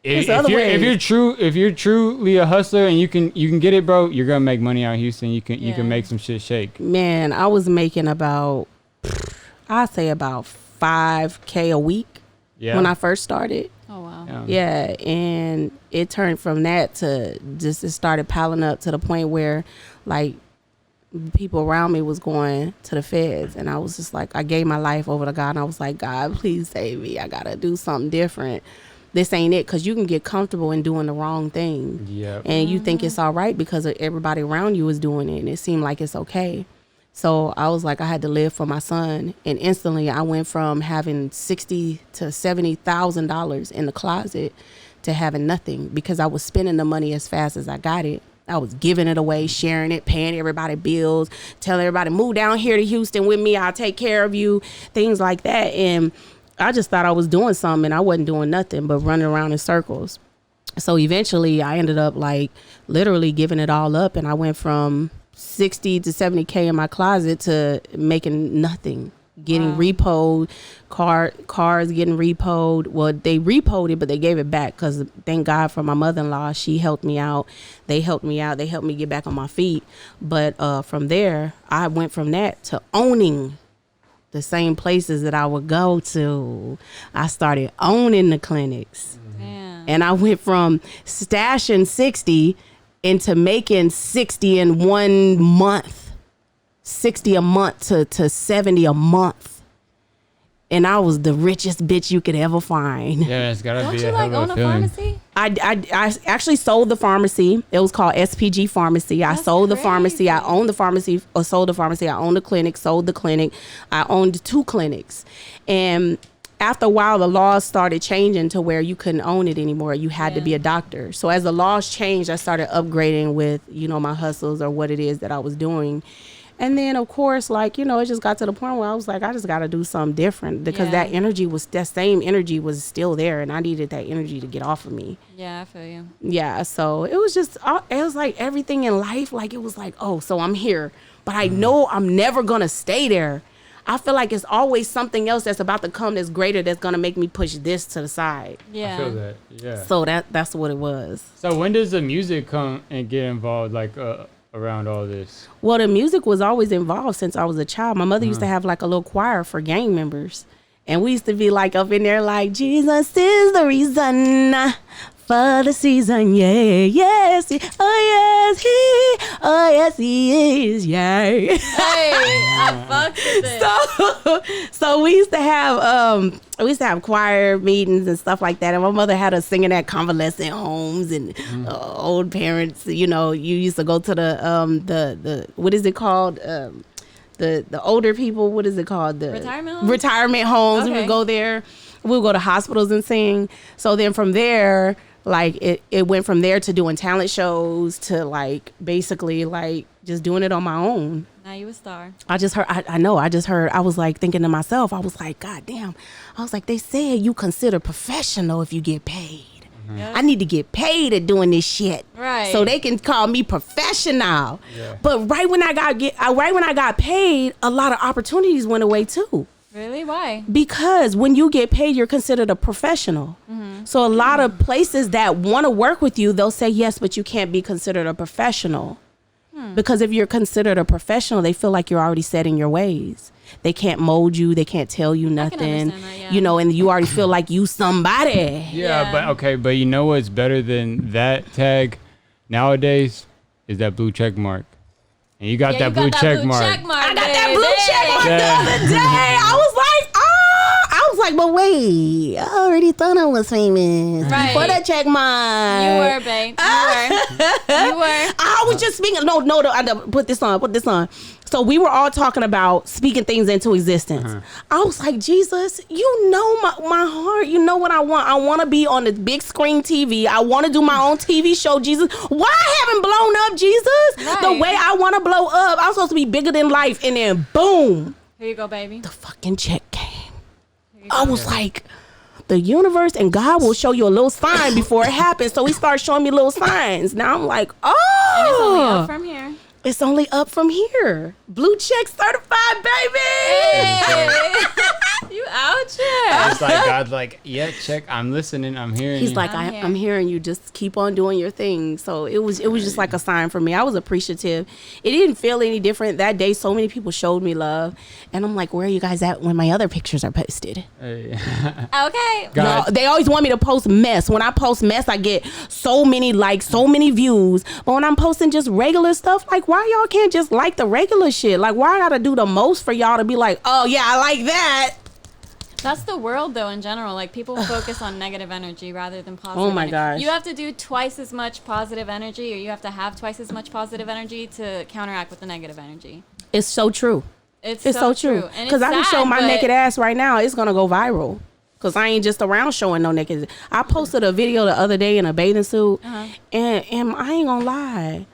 If you're truly a hustler and you can get it, bro, you're gonna make money out in Houston. You can make some shit shake. Man, I was making about $5K a week when I first started. Oh wow. Yeah, and it turned from that to just it started piling up to the point where like people around me was going to the feds, and I was just like, I gave my life over to God, and I was like, God, please save me. I gotta do something different. This ain't it, because you can get comfortable in doing the wrong thing. Yep. And you think it's all right because everybody around you is doing it, and it seemed like it's okay. So I was like, I had to live for my son, and instantly I went from having $60,000 to $70,000 in the closet to having nothing because I was spending the money as fast as I got it. I was giving it away, sharing it, paying everybody bills, telling everybody, move down here to Houston with me, I'll take care of you, things like that. And I just thought I was doing something, and I wasn't doing nothing but running around in circles. So eventually I ended up like literally giving it all up, and I went from 60 to 70K in my closet to making nothing, getting repoed, cars getting repoed. Well, they repoed it, but they gave it back because thank God for my mother-in-law. She helped me out. They helped me out. They helped me get back on my feet. But from there, I went from that to owning the same places that I would go to. I started owning the clinics. And I went from stashing 60 into making 60 in 1 month, 60 a month to 70 a month. And I was the richest bitch you could ever find. Yeah, it's gotta Don't be you a like hell own of a a feeling. pharmacy? I actually sold the pharmacy. It was called SPG Pharmacy. I sold the pharmacy. I owned the pharmacy, or sold the pharmacy. I owned the clinic, sold the clinic. I owned 2 clinics. And after a while, the laws started changing to where you couldn't own it anymore. You had to be a doctor. So as the laws changed, I started upgrading with, my hustles or what it is that I was doing. And then, of course, like, it just got to the point where I was like, I just got to do something different because that same energy was still there, and I needed that energy to get off of me. Yeah, I feel you. Yeah, so it was just, it was like everything in life, like it was like, oh, so I'm here, but I know I'm never going to stay there. I feel like it's always something else that's about to come that's greater that's going to make me push this to the side. Yeah. I feel that, yeah. So that's what it was. So when does the music come and get involved, like, around all this? Well, the music was always involved since I was a child. My mother used to have like a little choir for gang members, and we used to be like up in there like, Jesus is the reason for the season, yeah, yes, oh yes he is, yeah. Hey, I fucked with it. So we used to have choir meetings and stuff like that, and my mother had us singing at convalescent homes and old parents. You used to go to the what is it called? The older people. What is it called? The retirement homes. We would go there. We would go to hospitals and sing. So then from there, Like it went from there to doing talent shows to like basically like just doing it on my own. Now you a star. I just heard, I was like thinking to myself, I was like, God damn. I was like, they said you consider professional if you get paid. Yep. I need to get paid at doing this shit. Right. So they can call me professional. Yeah. But right when I got paid, a lot of opportunities went away too. Really? Why? Because when you get paid, you're considered a professional. So a lot of places that want to work with you, they'll say yes, but you can't be considered a professional. Because if you're considered a professional, they feel like you're already set in your ways. They can't mold you. They can't tell you nothing. That, yeah. You know, and you already feel like you somebody. Yeah, but you know what's better than that tag nowadays is that blue check mark. And you got that blue check mark. I got that blue check mark the other day. I was like, but wait, I already thought I was famous. Right. Before that check mark. You were, babe. You were. I was just speaking. No, I put this on. So we were all talking about speaking things into existence. I was like, Jesus, you know my heart. You know what I want. I want to be on the big screen TV. I want to do my own TV show, Jesus. Why I haven't blown up, Jesus? Right. The way I want to blow up. I'm supposed to be bigger than life. And then boom. Here you go, baby. The fucking check came. I was like, the universe and God will show you a little sign before it happens. So he started showing me little signs. Now I'm like, oh. And it's only up from here. It's only up from here. Blue check certified, baby. Hey. You out here. It's like God's like, yeah, check. I'm listening. I'm hearing He's you. like, I'm hearing you. Just keep on doing your thing. So it was just like a sign for me. I was appreciative. It didn't feel any different that day. So many people showed me love, and I'm like, where are you guys at when my other pictures are posted? Hey. Okay. No, they always want me to post mess. When I post mess, I get so many likes, so many views. But when I'm posting just regular stuff, like, why y'all can't just like the regular shit? Like, why I gotta do the most for y'all to be like, oh yeah, I like that? That's the world, though, in general. Like, people focus on negative energy rather than positive. Oh my energy. gosh. You have to do twice as much positive energy, or you have to have twice as much positive energy to counteract with the negative energy. It's so true. It's so true. And Because I can show my but naked ass right now. It's gonna go viral. Because I ain't just around showing no naked. I posted a video the other day in a bathing suit, and I ain't gonna lie.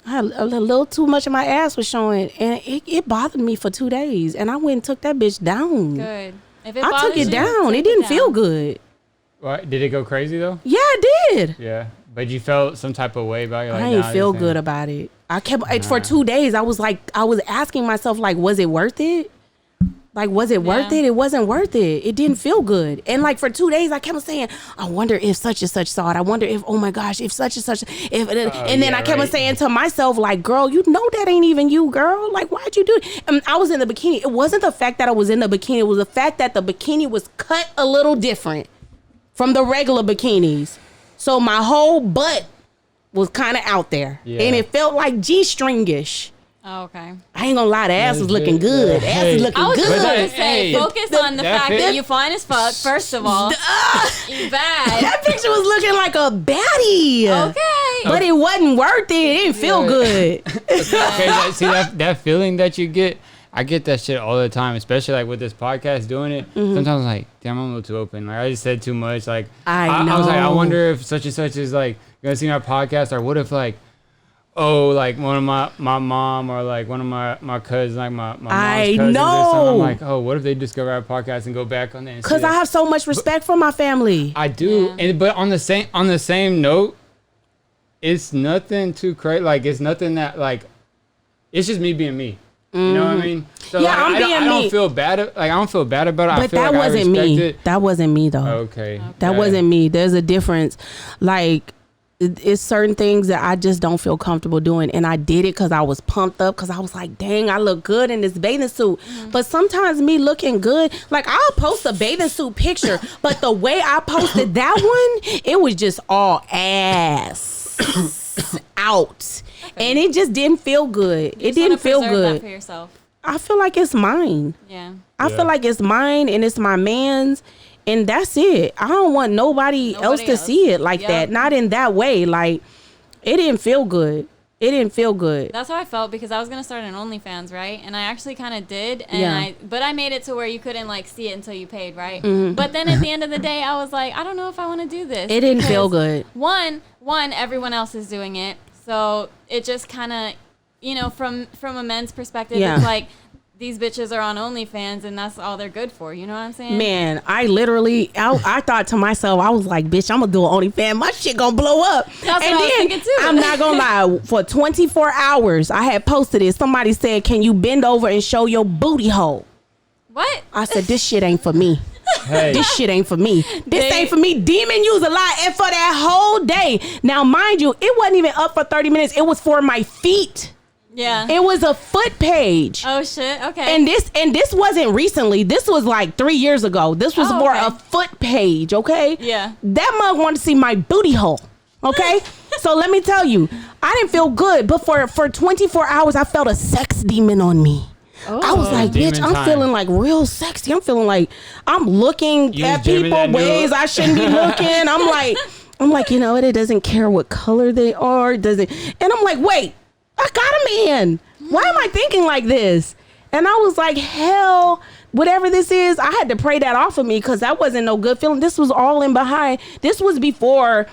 I had a little too much of my ass was showing, and it bothered me for 2 days. And I went and took that bitch down. Good. If it I took it bothers you, down. take It didn't down. feel good. What? Did it go crazy though? Yeah, it did. Yeah. But you felt some type of way about it? Like, I ain't feel good about it. I kept for 2 days. I was asking myself, like, was it worth it? Like, was it worth it? It wasn't worth it. It didn't feel good. And like for 2 days, I kept saying, I wonder if such and such saw it. I wonder if, oh my gosh, if such and such. And then I kept saying to myself, like, girl, you know that ain't even you, girl. Like, why'd you do it? And I was in the bikini. It wasn't the fact that I was in the bikini. It was the fact that the bikini was cut a little different from the regular bikinis. So my whole butt was kind of out there. Yeah. And it felt like G-stringish. Oh, okay. I ain't gonna lie, the ass was looking good. Ass is looking I was good. just gonna say, focus on the fact that you fine as fuck, first of all. You bad. That picture was looking like a baddie. Okay. But it wasn't worth it. It didn't feel good. Okay, see that feeling that you get? I get that shit all the time, especially like with this podcast doing it. Sometimes I'm like, damn, I'm a little too open. Like I just said too much. Like I was like, I wonder if such and such is like gonna see our podcast, or what if like, oh, like one of my mom or like one of my cousins, like my mom's cousins or something. I'm like, oh, what if they discover our podcast and go back on that? Because I have so much respect for my family. I do, but on the same note, it's nothing too crazy. Like it's nothing that like, it's just me being me. You know what I mean? So yeah, like, I don't feel bad. I don't feel bad about it. But I feel that like wasn't I respect me. it. That wasn't me though. Okay. That wasn't me. There's a difference. Like it's certain things that I just don't feel comfortable doing, and I did it because I was pumped up, because I was like, dang, I look good in this bathing suit. But sometimes me looking good, like I'll post a bathing suit picture, but the way I posted that one, it was just all ass out. And it just didn't feel good. It didn't feel good. That for yourself. I feel like it's mine. Yeah. I feel like it's mine and it's my man's, and that's it. I don't want nobody else to see it like that. Not in that way. Like, it didn't feel good. It didn't feel good. That's how I felt because I was gonna start an OnlyFans, right? And I actually kind of did, and but I made it to where you couldn't like see it until you paid, right? Mm-hmm. But then at the end of the day, I was like, I don't know if I want to do this. It didn't feel good. One, everyone else is doing it, so it just kind of, you know, from a men's perspective, it's like these bitches are on OnlyFans and that's all they're good for. You know what I'm saying? Man, I literally, I thought to myself, I was like, bitch, I'm gonna do an OnlyFans. My shit gonna blow up. That's what I was thinking too. I'm not gonna lie, for 24 hours, I had posted it. Somebody said, can you bend over and show your booty hole? What? I said, this shit ain't for me. Hey. This shit ain't for me. This ain't for me. Demon used a lot. And for that whole day. Now, mind you, it wasn't even up for 30 minutes. It was for my feet. Yeah. It was a foot page. Oh shit. Okay. And this wasn't recently. This was like 3 years ago. This was for a foot page, okay? Yeah. That mug wanted to see my booty hole. Okay? So let me tell you, I didn't feel good, but for 24 hours I felt a sex demon on me. Oh. I was like, bitch, I'm feeling like real sexy. I'm feeling like I'm looking at people ways I shouldn't be looking. I'm like, you know what? It doesn't care what color they are. It doesn't. And I'm like, wait. I got a man. Why am I thinking like this? And I was like, hell, whatever this is, I had to pray that off of me because that wasn't no good feeling. This was all in behind. This was before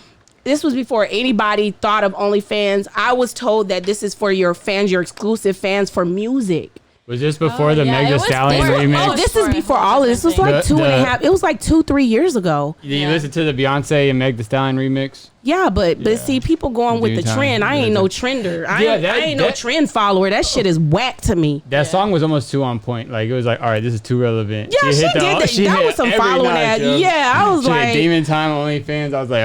anybody thought of OnlyFans. I was told that this is for your fans, your exclusive fans for music. Was this before the Meg Thee Stallion remix? Oh, this is before all of this. This was like 2.5. It was like 2-3 years ago. Did you listen to the Beyonce and Meg Thee Stallion remix? Yeah, but see, people going with the trend. I ain't no trender. I ain't no trend follower. That shit is whack to me. That song was almost too on point. Like it was like, all right, this is too relevant. Yeah, she did that. That was some following that. Yeah, I was like, Demon Time OnlyFans. I was like,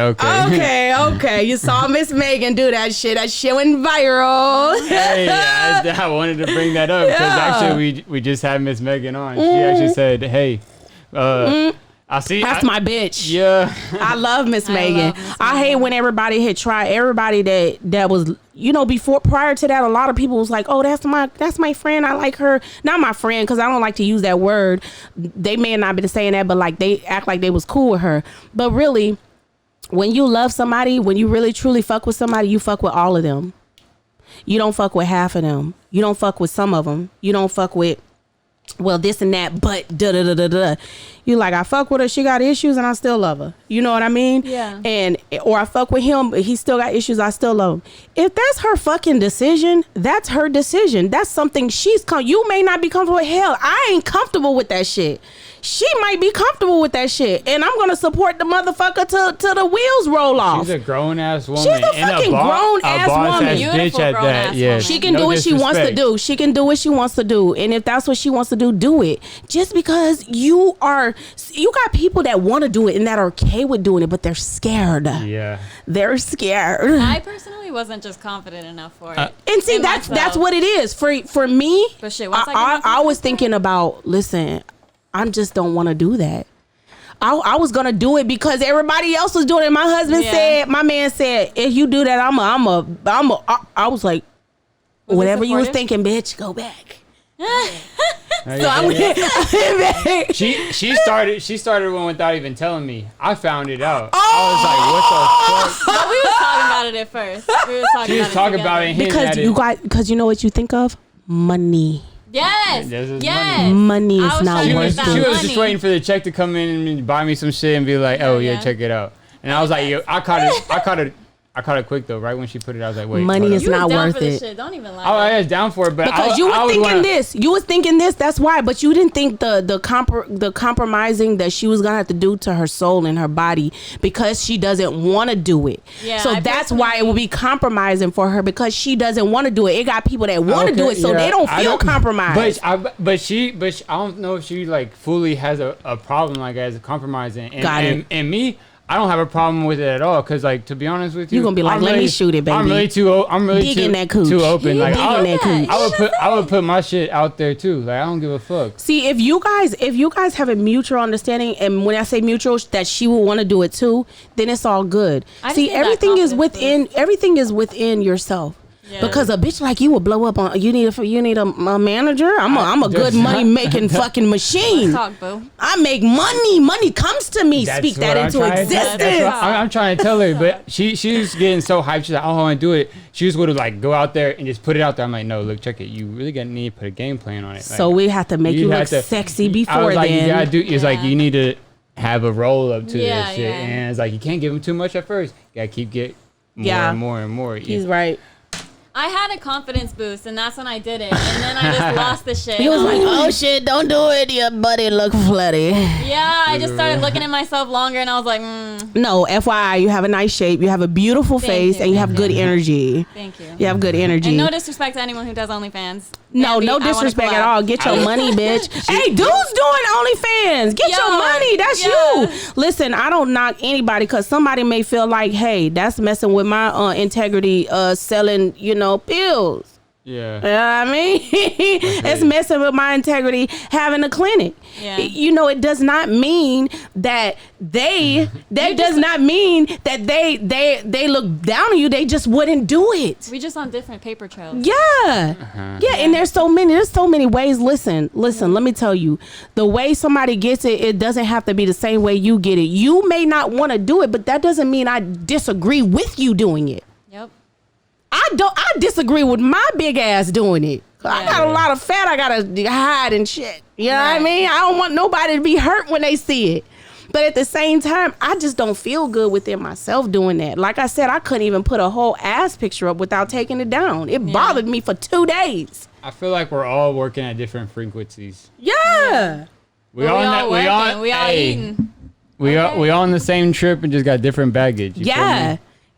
okay. You saw Miss Megan do that shit. That shit went viral. Hey, I wanted to bring that up because actually we just had Miss Megan on. She actually said, hey, I see. That's my bitch. Yeah. I love Miss Megan. I hate when everybody had tried. Everybody that was, you know, prior to that, a lot of people was like, oh, that's my friend. I like her. Not my friend, because I don't like to use that word. They may not be saying that, but like they act like they was cool with her. But really, when you love somebody, when you really truly fuck with somebody, you fuck with all of them. You don't fuck with half of them. You don't fuck with some of them. You don't fuck with, well, this and that, but da-da-da-da-da. You like, I fuck with her, she got issues, and I still love her. You know what I mean? Yeah. Or I fuck with him, but he still got issues, I still love him. If that's her fucking decision, that's her decision. That's something you may not be comfortable with. Hell, I ain't comfortable with that shit. She might be comfortable with that shit, and I'm gonna support the motherfucker till the wheels roll off. She's a grown ass woman. She's a fucking grown ass woman. Bitch at that. Yeah. She can do what she wants to do. She can do what she wants to do, and if that's what she wants to do it. Just because you got people that want to do it and that are okay with doing it, but they're scared. Yeah, they're scared. I personally wasn't just confident enough for it. And see, that's what it is for me. But shit, I was thinking about, listen, I just don't want to do that. I was gonna do it because everybody else was doing it. My husband said, my man said, if you do that, I was like, whatever you was thinking, bitch, go back. So I went. She started one without even telling me. I found it out. I was like, what the fuck? No, we were talking about it at first. She was talking about it because you know what you think of? Money. Yes. Money is not worth it. She was just waiting for the check to come in and buy me some shit and be like, oh yeah, check it out. And I was like, yo, I caught it quick though. Right when she put it, I was like, wait, money is not worth it. Shit. Don't even lie. Oh, I was down for it, but because you were thinking this. You was thinking this. That's why. But you didn't think the compromising that she was gonna have to do to her soul and her body because she doesn't want to do it. Yeah, so that's why it will be compromising for her because she doesn't want to do it. It got people that want to do it, so they don't feel compromised. But I don't know if she like fully has a problem like as a compromising. And me. I don't have a problem with it at all because, like, to be honest with you, you're gonna be like, let me shoot it, baby. I'm really too open. Like, I would put my shit out there too. Like, I don't give a fuck. See, if you guys have a mutual understanding, and when I say mutual, that she will want to do it too, then it's all good. See, everything is within yourself. Because a bitch like you will blow up on. You need a manager. I'm a good money making fucking machine. Let's talk, boo. I make money. Money comes to me. Speak that into existence. I'm trying to tell her, but she's getting so hyped. She's like, oh, I want to do it. She just would have like go out there and just put it out there. I'm like, no, look, check it. You really gonna need to put a game plan on it. So we have to make you look sexy before I was like, then. you gotta do. It's like you need to have a roll up to this shit, and it's like you can't give him too much at first. You gotta keep getting more and more and more. He's right. I had a confidence boost, and that's when I did it. And then I just lost the shit. He was like, oh shit, don't do it. Your buddy look floody. Yeah, I just started looking at myself longer, and I was like, No, FYI, you have a nice shape. You have a beautiful face, and you have good energy. Thank you. You have good energy. And no disrespect to anyone who does OnlyFans. No, Andy, no disrespect at all. Get your money, bitch. Hey, dude's doing OnlyFans. Get your money. That's you. Listen, I don't knock anybody because somebody may feel like, hey, that's messing with my integrity selling, pills. Yeah. You know what I mean? It's messing with my integrity having a clinic. Yeah. It does not mean that they look down on you. They just wouldn't do it. We just on different paper trails. Yeah. And there's so many ways. Listen, let me tell you, the way somebody gets it, it doesn't have to be the same way you get it. You may not want to do it, but that doesn't mean I disagree with you doing it. Yep. I disagree with my big ass doing it. I got a lot of fat I gotta hide and shit. You know what I mean? I don't want nobody to be hurt when they see it. But at the same time, I just don't feel good within myself doing that. Like I said, I couldn't even put a whole ass picture up without taking it down. It bothered me for 2 days. I feel like we're all working at different frequencies. Yeah. We all eating. We all on the same trip and just got different baggage.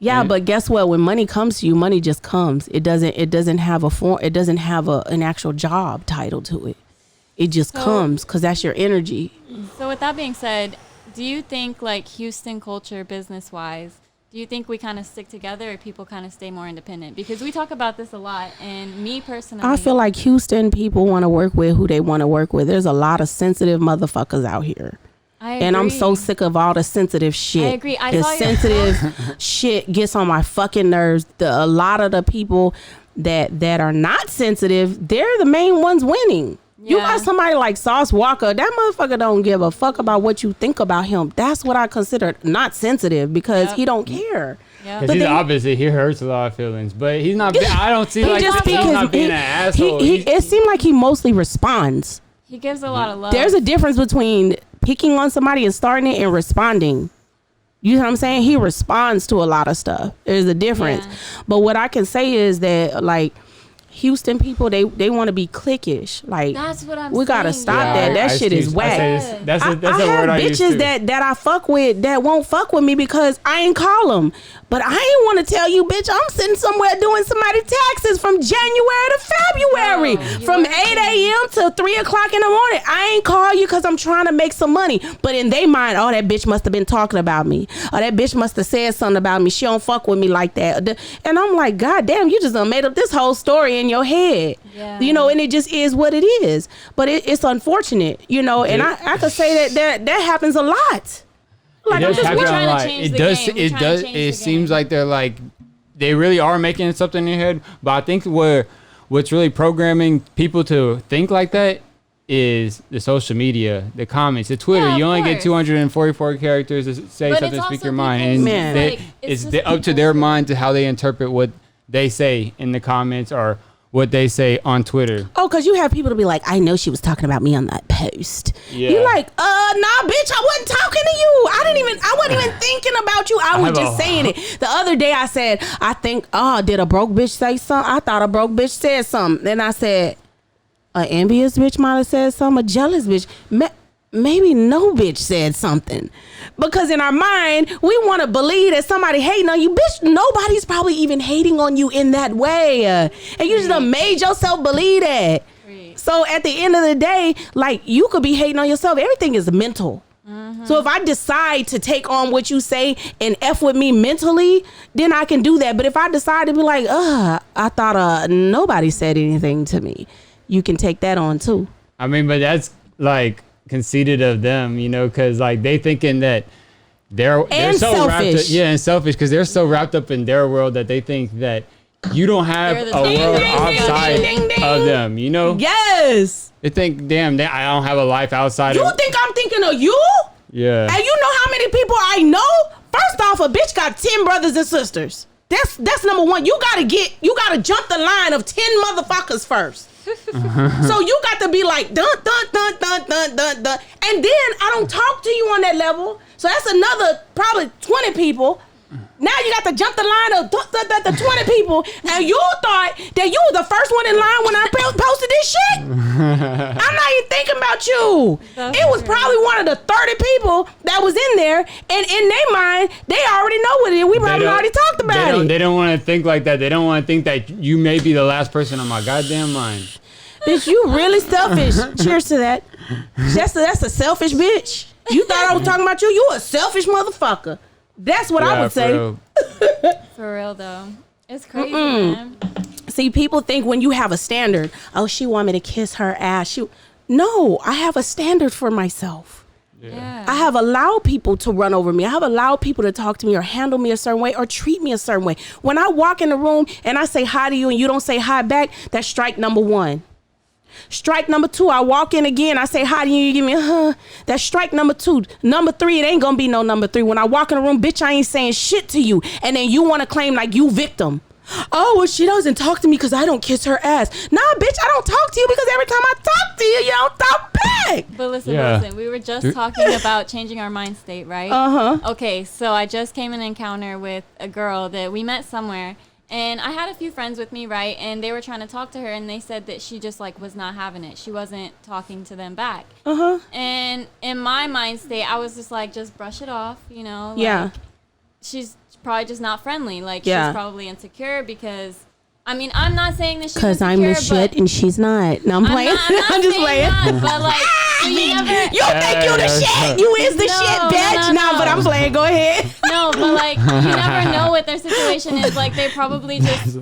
Yeah, but guess what? When money comes to you, money just comes. It doesn't have a form. It doesn't have an actual job title to it. It just comes because that's your energy. So with that being said, do you think like Houston culture, business wise, do you think we kind of stick together or people kind of stay more independent? Because we talk about this a lot, and me personally, I feel like Houston people want to work with who they want to work with. There's a lot of sensitive motherfuckers out here. And I'm so sick of all the sensitive shit. I agree. The sensitive shit gets on my fucking nerves. A lot of the people that are not sensitive, they're the main ones winning. Yeah. You got somebody like Sauce Walker, that motherfucker don't give a fuck about what you think about him. That's what I consider not sensitive because he don't care. Because he's the opposite. He hurts a lot of feelings, but he's not. I don't see like he's not being an asshole. It seemed like he mostly responds. He gives a lot of love. There's a difference between picking on somebody and starting it and responding. You know what I'm saying? He responds to a lot of stuff. There's a difference. But what I can say is that like Houston people, they want to be cliquish. Like that's what I'm we gotta stop that. That shit is whack. That's a word I use too. I have bitches that I fuck with that won't fuck with me because I ain't call them. But I ain't want to tell you, bitch, I'm sitting somewhere doing somebody's taxes from January to February. From 8 a.m. to 3 o'clock in the morning. I ain't call you because I'm trying to make some money. But in their mind, oh, that bitch must have been talking about me. Or that bitch must have said something about me. She don't fuck with me like that. And I'm like, God damn, you just done made up this whole story in your head. Yeah. And it just is what it is. But it's unfortunate, and I could say that happens a lot. Like it seems like they're like they really are making something in your head, but I think what's really programming people to think like that is the social media, the comments, the Twitter. You only get 244 characters to say something, speak your mind, and it's up to their mind to how they interpret what they say in the comments or what they say on Twitter. Oh, because you have people to be like, I know she was talking about me on that post. Yeah. You're like, nah, bitch, I wasn't talking to you. I wasn't even thinking about you. I was just saying it. The other day I said, did a broke bitch say something? I thought a broke bitch said something. Then I said, an envious bitch might have said something. A jealous bitch. Maybe no bitch said something. Because in our mind, we want to believe that somebody hating on you. Bitch, nobody's probably even hating on you in that way. And you just done made yourself believe that. So at the end of the day, like, you could be hating on yourself. Everything is mental. So if I decide to take on what you say and F with me mentally, then I can do that. But if I decide to be like, I thought nobody said anything to me, you can take that on too. I mean, but that's like conceited of them, because like they thinking that they're so selfish. wrapped up, and selfish because they're so wrapped up in their world that they think that you don't have a world outside of them, you know? Yes. They think, damn, I don't have a life outside You of... think I'm thinking of you? Yeah. And you know how many people I know? First off, a bitch got 10 brothers and sisters. That's number one. You gotta jump the line of 10 motherfuckers first. So you got to be like dun dun dun dun dun dun dun, and then I don't talk to you on that level. So that's another probably 20 people. Now you got to jump the line of the 20 people, and you thought that you were the first one in line when I posted this shit. I'm not even thinking about you. It was probably one of the 30 people that was in there, and in their mind, they already know what it is. We probably already talked about it. They don't want to think like that. They don't want to think that you may be the last person on my goddamn mind. Bitch, you really selfish. Cheers to that. That's a selfish bitch. You thought I was talking about you? You a selfish motherfucker. That's what I would say. For real though. It's crazy, man. See, people think when you have a standard, oh, she want me to kiss her ass. No, I have a standard for myself. Yeah. I have allowed people to run over me. I have allowed people to talk to me or handle me a certain way or treat me a certain way. When I walk in the room and I say hi to you and you don't say hi back, that's strike number 1. Strike number 2, I walk in again, I say hi to you, you give me a huh. That's strike number 2. Number 3, it ain't gonna be no number 3. When I walk in the room, bitch, I ain't saying shit to you. And then you wanna claim like you victim. Oh, well, she doesn't talk to me because I don't kiss her ass. Nah, bitch, I don't talk to you because every time I talk to you, you don't talk back. But listen, we were just talking about changing our mind state, right? Uh-huh. Okay, so I just came in an encounter with a girl that we met somewhere. And I had a few friends with me, right? And they were trying to talk to her, and they said that she just, like, was not having it. She wasn't talking to them back. Uh-huh. And in my mind state, I was just like, just brush it off, you know? Like, yeah. She's probably just not friendly. Like, yeah. she's probably insecure because... I mean, I'm not saying that she's because I'm the shit and she's not. No, I'm playing. I'm just playing. That, but like, you think you the shit? You is the shit, bitch. No, but I'm playing. Go ahead. No, but like, you never know what their situation is. Like, they probably just.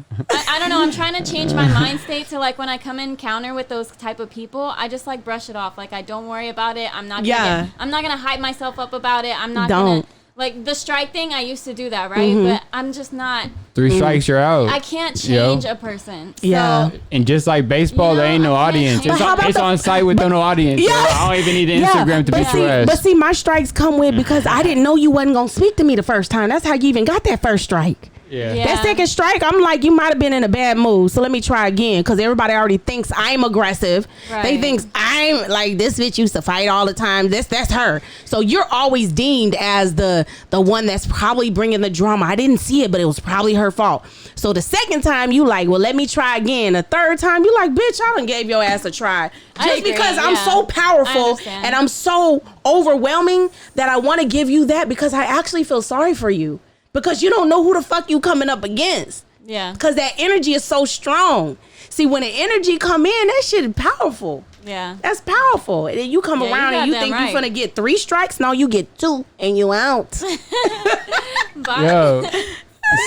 I don't know. I'm trying to change my mind state to like when I come in encounter with those type of people, I just like brush it off. Like, I don't worry about it. I'm not. I'm not gonna hype myself up about it. I'm not gonna. Like, the strike thing, I used to do that, right? Mm-hmm. But I'm just not... 3 strikes, you're out. I can't change a person. So, and just like baseball, there ain't no audience. It's on site with no audience. Yeah. So I don't even need an Instagram to beat your ass. But see, my strikes come with because I didn't know you wasn't going to speak to me the first time. That's how you even got that first strike. Yeah. That second strike, I'm like, you might have been in a bad mood, so let me try again, because everybody already thinks I'm aggressive. Right. They think I'm like, this bitch used to fight all the time. That's her. So you're always deemed as the one that's probably bringing the drama. I didn't see it, but it was probably her fault. So the second time, you like, well, let me try again. The third time, you like, bitch, I done gave your ass a try. Just because I'm so powerful and I'm so overwhelming that I want to give you that because I actually feel sorry for you. Because you don't know who the fuck you coming up against. Yeah. Because that energy is so strong. See, when the energy come in, that shit is powerful. Yeah. That's powerful. And then you come around and you think you're going to get 3 strikes. No, you get 2 and you out. Bye. Yo.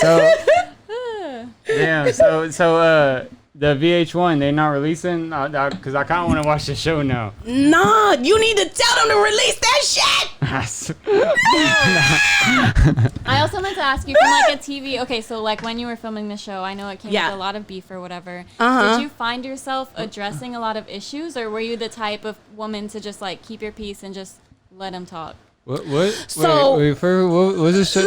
So, damn. So, the VH1, they're not releasing? Because I kind of want to watch the show now. Nah, you need to tell them to release that shit. I also meant to ask you from like a TV. Okay, so like when you were filming the show, I know it came with a lot of beef or whatever. Did you find yourself addressing a lot of issues, or were you the type of woman to just like keep your peace and just let them talk? What? So, wait, what was this shit?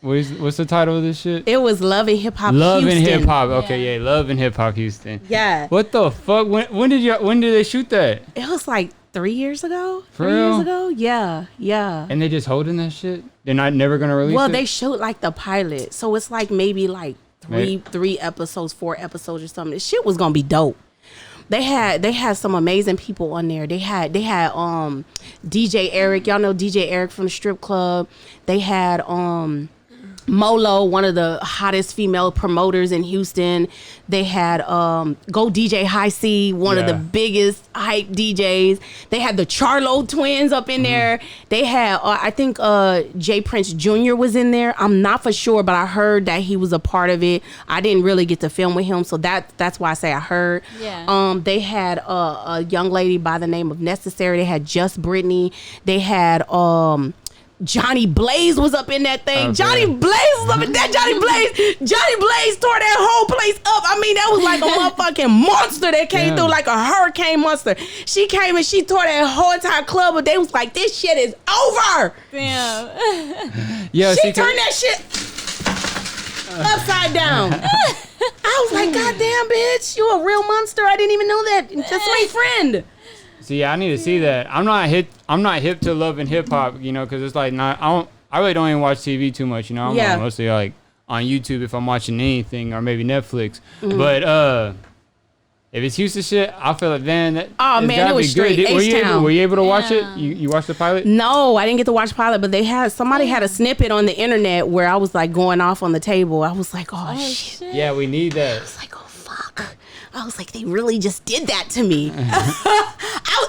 What's the title of this shit? It was Love and Hip Hop Love Houston. and Hip Hop. Okay, yeah, Love and Hip Hop Houston. Yeah. What the fuck? When did they shoot that? It was like 3 years ago. For 3 real? years ago? Yeah. And they just holding that shit? They're never gonna release it? Well, they showed like the pilot. So it's like maybe like three episodes, 4 episodes or something. This shit was gonna be dope. They had some amazing people on there. They had DJ Eric. Y'all know DJ Eric from the strip club. They had Molo, one of the hottest female promoters in Houston. They had Go DJ High C, one of the biggest hype DJs. They had the Charlo twins up in there. They had I think Jay Prince Jr. was in there. I'm not for sure, but I heard that he was a part of it. I didn't really get to film with him, so that's why I say I heard. Yeah. They had a young lady by the name of Necessary. They had Just Brittany. They had Johnny Blaze was up in that thing. Okay. Johnny Blaze was up in that. Johnny Blaze tore that whole place up. I mean, that was like a motherfucking monster that came through, like a hurricane monster. She came and she tore that whole entire club, but they was like, this shit is over. Damn. Yeah, She turned that shit upside down. I was like, God damn, bitch, you a real monster. I didn't even know that. That's my friend. See, I need to see that. I'm not hip to love and hip hop, you know, because it's like I really don't even watch TV too much, you know. I'm mostly like on YouTube if I'm watching anything, or maybe Netflix. Mm-hmm. But if it's Houston shit, I feel like then it was straight H-Town. Were you able to watch it? You watched the pilot? No, I didn't get to watch the pilot, but somebody had a snippet on the internet where I was like going off on the table. I was like, oh shit. Yeah, we need that. I was like, oh fuck. I was like, they really just did that to me.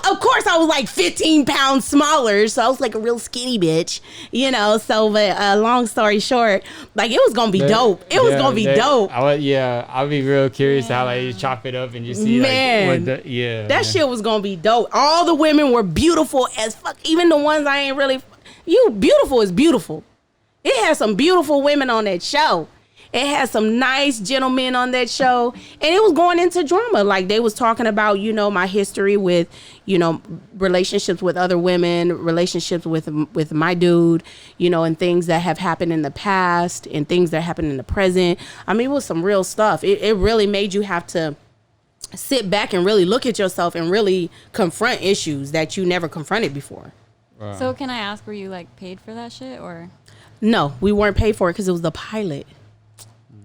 Of course, I was like 15 pounds smaller, so I was like a real skinny bitch, you know. So, but long story short, like it was gonna be dope. It was gonna be dope. I'll be real curious how like you chop it up and you see that shit was gonna be dope. All the women were beautiful as fuck. Even the ones I ain't really. Beautiful is beautiful. It had some beautiful women on that show. It had some nice gentlemen on that show, and it was going into drama. Like they was talking about, you know, my history with, you know, relationships with other women, relationships with my dude, you know, and things that have happened in the past and things that happened in the present. I mean, it was some real stuff. It really made you have to sit back and really look at yourself and really confront issues that you never confronted before. Wow. So can I ask, were you like paid for that shit or? No, we weren't paid for it because it was the pilot.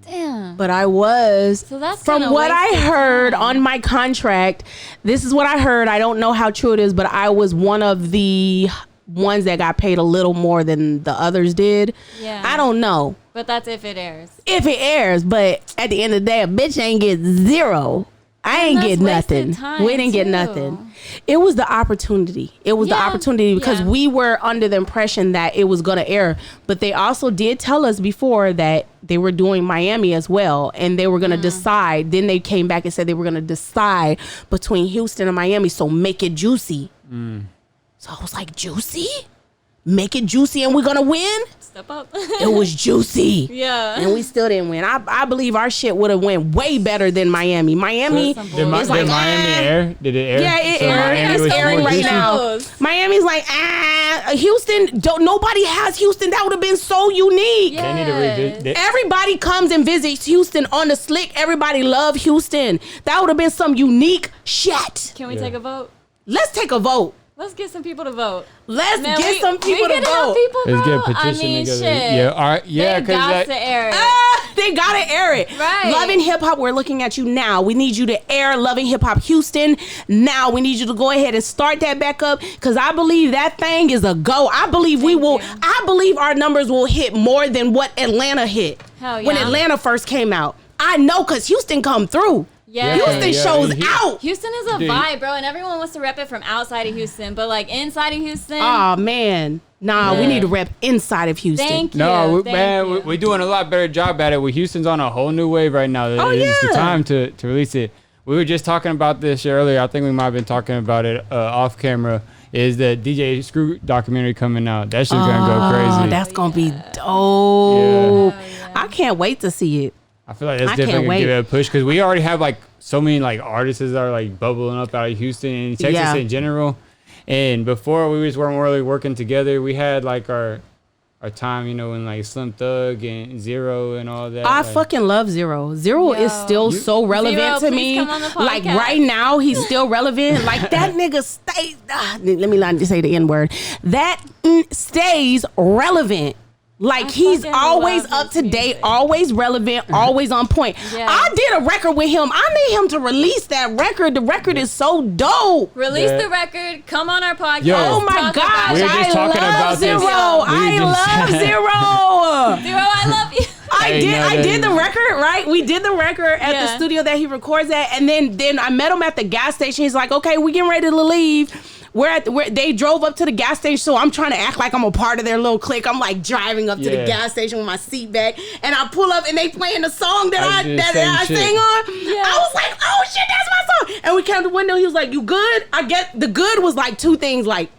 Damn. But I was, so that's from what I heard on my contract, this is what I heard. I don't know how true it is, but I was one of the ones that got paid a little more than the others did. Yeah. I don't know. But that's if it airs. If it airs, but at the end of the day, a bitch ain't get zero. I ain't get nothing. We didn't get nothing. It was the opportunity. It was the opportunity because we were under the impression that it was going to air. But they also did tell us before that they were doing Miami as well. And they were going to decide. Then they came back and said they were going to decide between Houston and Miami. So make it juicy. So I was like, juicy? Make it juicy and we're going to win? Step up. It was juicy. Yeah. And we still didn't win. I believe our shit would have went way better than Miami. Miami is like, did Miami air? Did it air? Yeah, it aired. It's airing right now. Miami's like, Houston, nobody has Houston. That would have been so unique. Yeah. They need to revisit. Everybody comes and visits Houston on the slick. Everybody love Houston. That would have been some unique shit. Can we take a vote? Let's take a vote. Let's get some people to vote. Let's get some people to vote. Let's get a petition together. Shit. Yeah, all right. Yeah, they got to air it. They gotta air it. Right. Loving Hip Hop, we're looking at you now. We need you to air Loving Hip Hop Houston now. We need you to go ahead and start that back up because I believe that thing is a go. I believe I believe our numbers will hit more than what Atlanta hit. Hell yeah. When Atlanta first came out. I know because Houston come through. Yeah. Houston shows out. Houston is a vibe, bro, and everyone wants to rep it from outside of Houston, but like inside of Houston. Oh man, we need to rep inside of Houston. Thank you. No, we're doing a lot better job at it. Houston's on a whole new wave right now. It's the time to release it. We were just talking about this earlier. I think we might have been talking about it off camera. Is the DJ Screw documentary coming out? That shit's gonna go crazy. That's gonna be dope. Yeah. I can't wait to see it. I feel like that's definitely gonna give it a push because we already have like so many like artists that are like bubbling up out of Houston and Texas in general. And before we just weren't really working together. We had like our time, you know, when like Slim Thug and Zero and all that. I fucking love Zero. Zero is still so relevant to me. Like right now, he's still relevant. Like that nigga stays. Let me not say the N word. That stays relevant. Like he's always up to date, always relevant, always on point. Yeah. I did a record with him. I need him to release that record. The record is so dope. Release the record. Come on our podcast. Yo, oh my gosh, I love Zero. I love Zero. Zero, I love you. I did the record, right? We did the record at the studio that he records at, and then I met him at the gas station. He's like, "Okay, we getting ready to leave." Where they drove up to the gas station, so I'm trying to act like I'm a part of their little clique. I'm like driving up to the gas station with my seat back, and I pull up and they playing the song that I sing on. Yeah. I was like, oh shit, that's my song. And we came to the window. He was like, you good? I get the good was like two things, like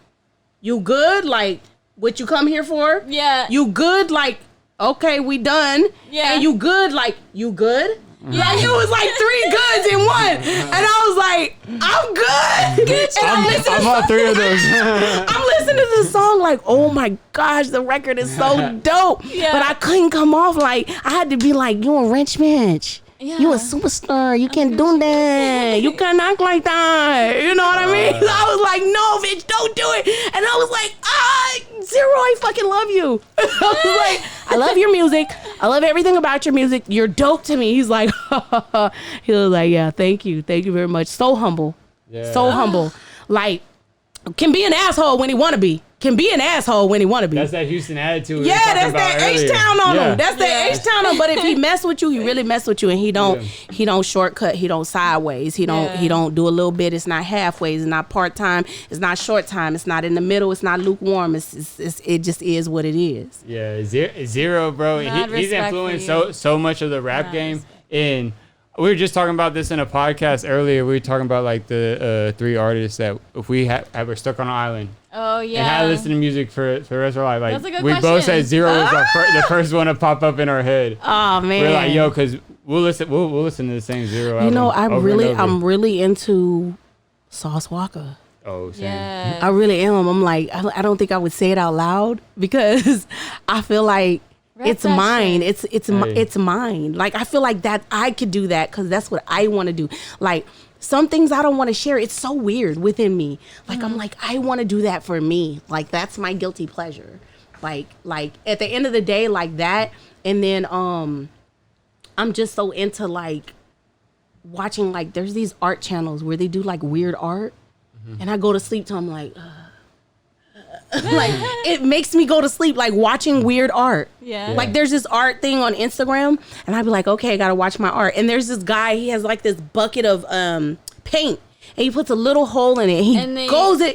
you good, like what you come here for? Yeah. You good? Like, okay, we done. Yeah. And you good? Like, you good? Like, it was like 3 goods in one. And I was like, I'm good. And I'm all 3 of those. I'm listening to this song like, oh my gosh, the record is so dope. Yeah. But I couldn't come off like, I had to be like, you a wrench bitch. Yeah. You a superstar. You can't do that. You can't act like that. You know what I mean? So I was like, no, bitch, don't do it. And I was like, Zero, I fucking love you. I was like, I love your music. I love everything about your music. You're dope to me. He's like, he was like, yeah, thank you. Thank you very much. So humble. Yeah. So humble. Like, can be an asshole when he want to be. Can be an asshole when he want to be. That's that Houston attitude. Yeah, that's that H-Town on him. That's that H-Town on him. But if he mess with you, he really mess with you, and he don't shortcut. He don't sideways. He don't do a little bit. It's not halfway. It's not part time. It's not short time. It's not in the middle. It's not lukewarm. It just is what it is. Yeah, Zero, bro. He's influenced so much of the rap game. And we were just talking about this in a podcast earlier. We were talking about like the 3 artists that if we were stuck on an island. Oh yeah. And had to listen to music for the rest of our life. Like, That's a good we question. both said Zero was the first one to pop up in our head. Oh man. We're like, yo, because we'll listen to the same Zero album. You know, I'm over. really into Sauce Walker. Oh, same. Yeah. I really am. I'm like, I don't think I would say it out loud because I feel like it's that mine. shit. It's mine. Like, I feel like that I could do that because that's what I want to do. Like, some things I don't want to share. It's so weird within me. Like, I'm like, I want to do that for me. Like, that's my guilty pleasure. Like at the end of the day, like that. And then I'm just so into like watching, like, there's these art channels where they do like weird art. And I go to sleep till I'm like, like, it makes me go to sleep, like, watching weird art. Yeah. Like, there's this art thing on Instagram, and I'd be like, okay, I gotta watch my art. And there's this guy, he has like this bucket of paint, and he puts a little hole in it.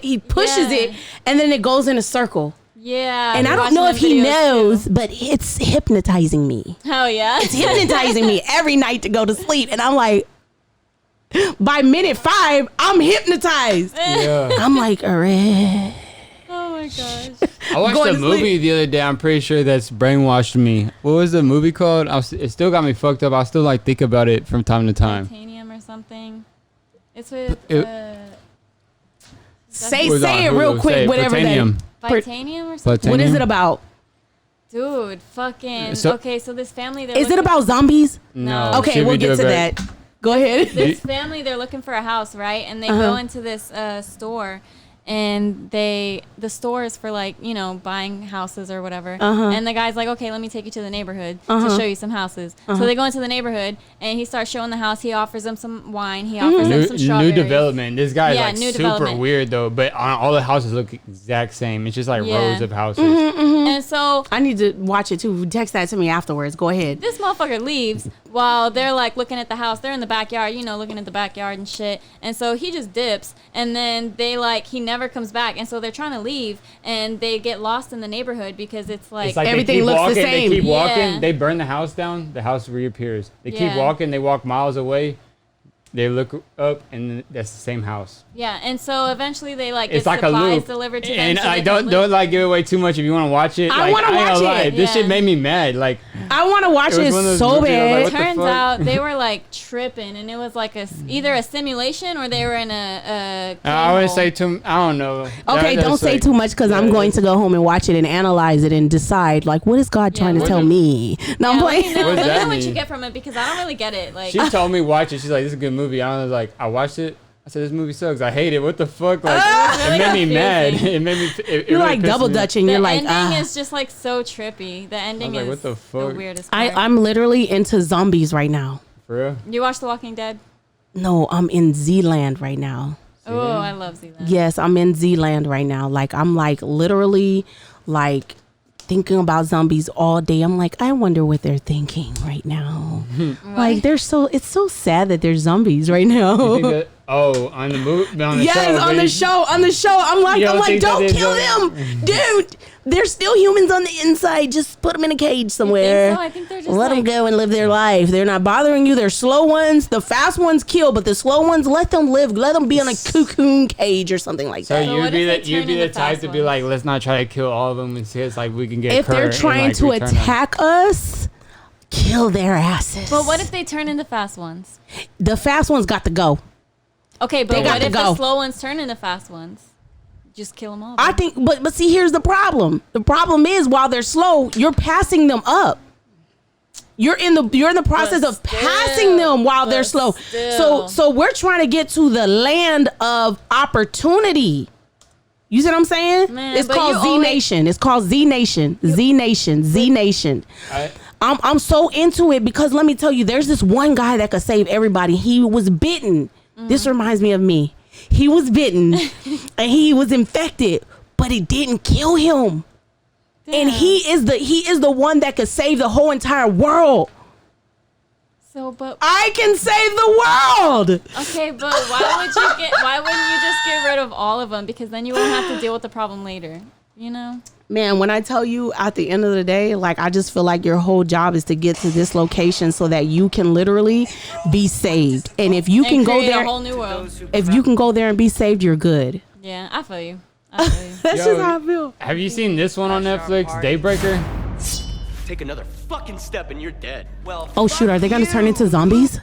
He pushes it, and then it goes in a circle. Yeah. And I don't know if he knows, but it's hypnotizing me. Oh yeah. It's hypnotizing me every night to go to sleep, and I'm like, by minute 5, I'm hypnotized. Yeah. I'm like, all right. Oh my gosh. I watched a movie the other day. I'm pretty sure that's brainwashed me. What was the movie called? It still got me fucked up. I still like think about it from time to time. Titanium or something. It's with. Say it real quick. Whatever Titanium. Titanium or something. What is it about? Dude, fucking. So- okay, so this family. Is it about zombies? No. Okay, Should we'll we do get to it that. Go ahead. This family, they're looking for a house, right? And they go into this store, and the store is for, like, you know, buying houses or whatever. And the guy's like, okay, let me take you to the neighborhood to show you some houses. So they go into the neighborhood, and he starts showing the house. He offers them some wine. He offers them some strawberries. New development. This guy is like new super development. weird though, but all the houses look exact same. It's just like rows of houses. And so I need to watch it too. Text that to me afterwards. Go ahead. this motherfucker leaves while they're like looking at the house. They're in the backyard, you know, looking at the backyard and shit. And so he just dips, and then he never comes back. And so they're trying to leave, and they get lost in the neighborhood because it's like everything looks the same. They keep walking. Yeah. They burn the house down. The house reappears. They keep Yeah. walking. They walk miles away. They look up, and that's the same house. Yeah, and so eventually they like It's get like a supplies loop. delivered to them. And so I they can don't live. like give away too much if you want to watch it. I wanna ain't watch gonna lie, it. This shit Yeah. made me mad. Like, I want to watch It was it one of those so movies I was like, bad. what the Turns fuck? out they were like tripping, and it was like either a simulation or they were in a I wouldn't hole. say too. I don't know. Okay, don't say too much because I'm going to go home and watch it and analyze it and decide, like, what is God trying to what tell is- me? No, I'm Yeah, playing. let me know, What does let me that know what you mean? get from it because I don't really get it. Like, She told me watch it. She's like, this is a good movie. I was like, I watched it. I said, this movie sucks. I hate it. What the fuck? Like, really it made me mad. confusing. It made me. It You're really like pissed double me off. dutching. the You're like, ending is just like so trippy. The ending like, is what the fuck? weirdest part. I'm literally into zombies right now. For real? You watch The Walking Dead? No, I'm in Z-land right now. Oh, I love Zealand. Yes, I'm in Z-land right now. Like, I'm like literally like thinking about zombies all day. I'm like, I wonder what they're thinking right now. Like, it's so sad that there's zombies right now. Oh, on the movie, on the yes, show. on the show. On the show, I'm like, don't kill them, dude. They're still humans on the inside. Just put them in a cage somewhere. I think they're just let them go and live their life. They're not bothering you. They're slow ones. The fast ones kill, but the slow ones, let them live. Let them be in a cocoon cage or something like that. So you'd be the type to be like, let's not try to kill all of them and see it's like we can get. If they're trying to attack us, kill their asses. But what if they turn into fast ones? The fast ones got to go. Okay, but what if the slow ones turn into fast ones? Just kill them all. I think, but see, here's the problem. The problem is while they're slow, you're passing them up. You're in the process of passing them while they're slow. So we're trying to get to the land of opportunity. You see what I'm saying? Man, it's called Z Nation. It's called Z Nation. Z Nation. Z Nation. I'm so into it because let me tell you, there's this one guy that could save everybody. He was bitten. This reminds me of me. He was bitten and he was infected, but it didn't kill him. Damn. And he is the one that could save the whole entire world. But I can save the world. Okay, but why wouldn't you just get rid of all of them? Because then you won't have to deal with the problem later. You know? Man, when I tell you at the end of the day, like I just feel like your whole job is to get to this location so that you can literally be saved. And if you can go there, a whole new world. If you can go there and be saved, you're good. Yeah, I feel you. That's just how I feel. Have you seen this one on Netflix, Daybreaker? Take another fucking step and you're dead. Well, oh shoot, are they gonna turn into zombies?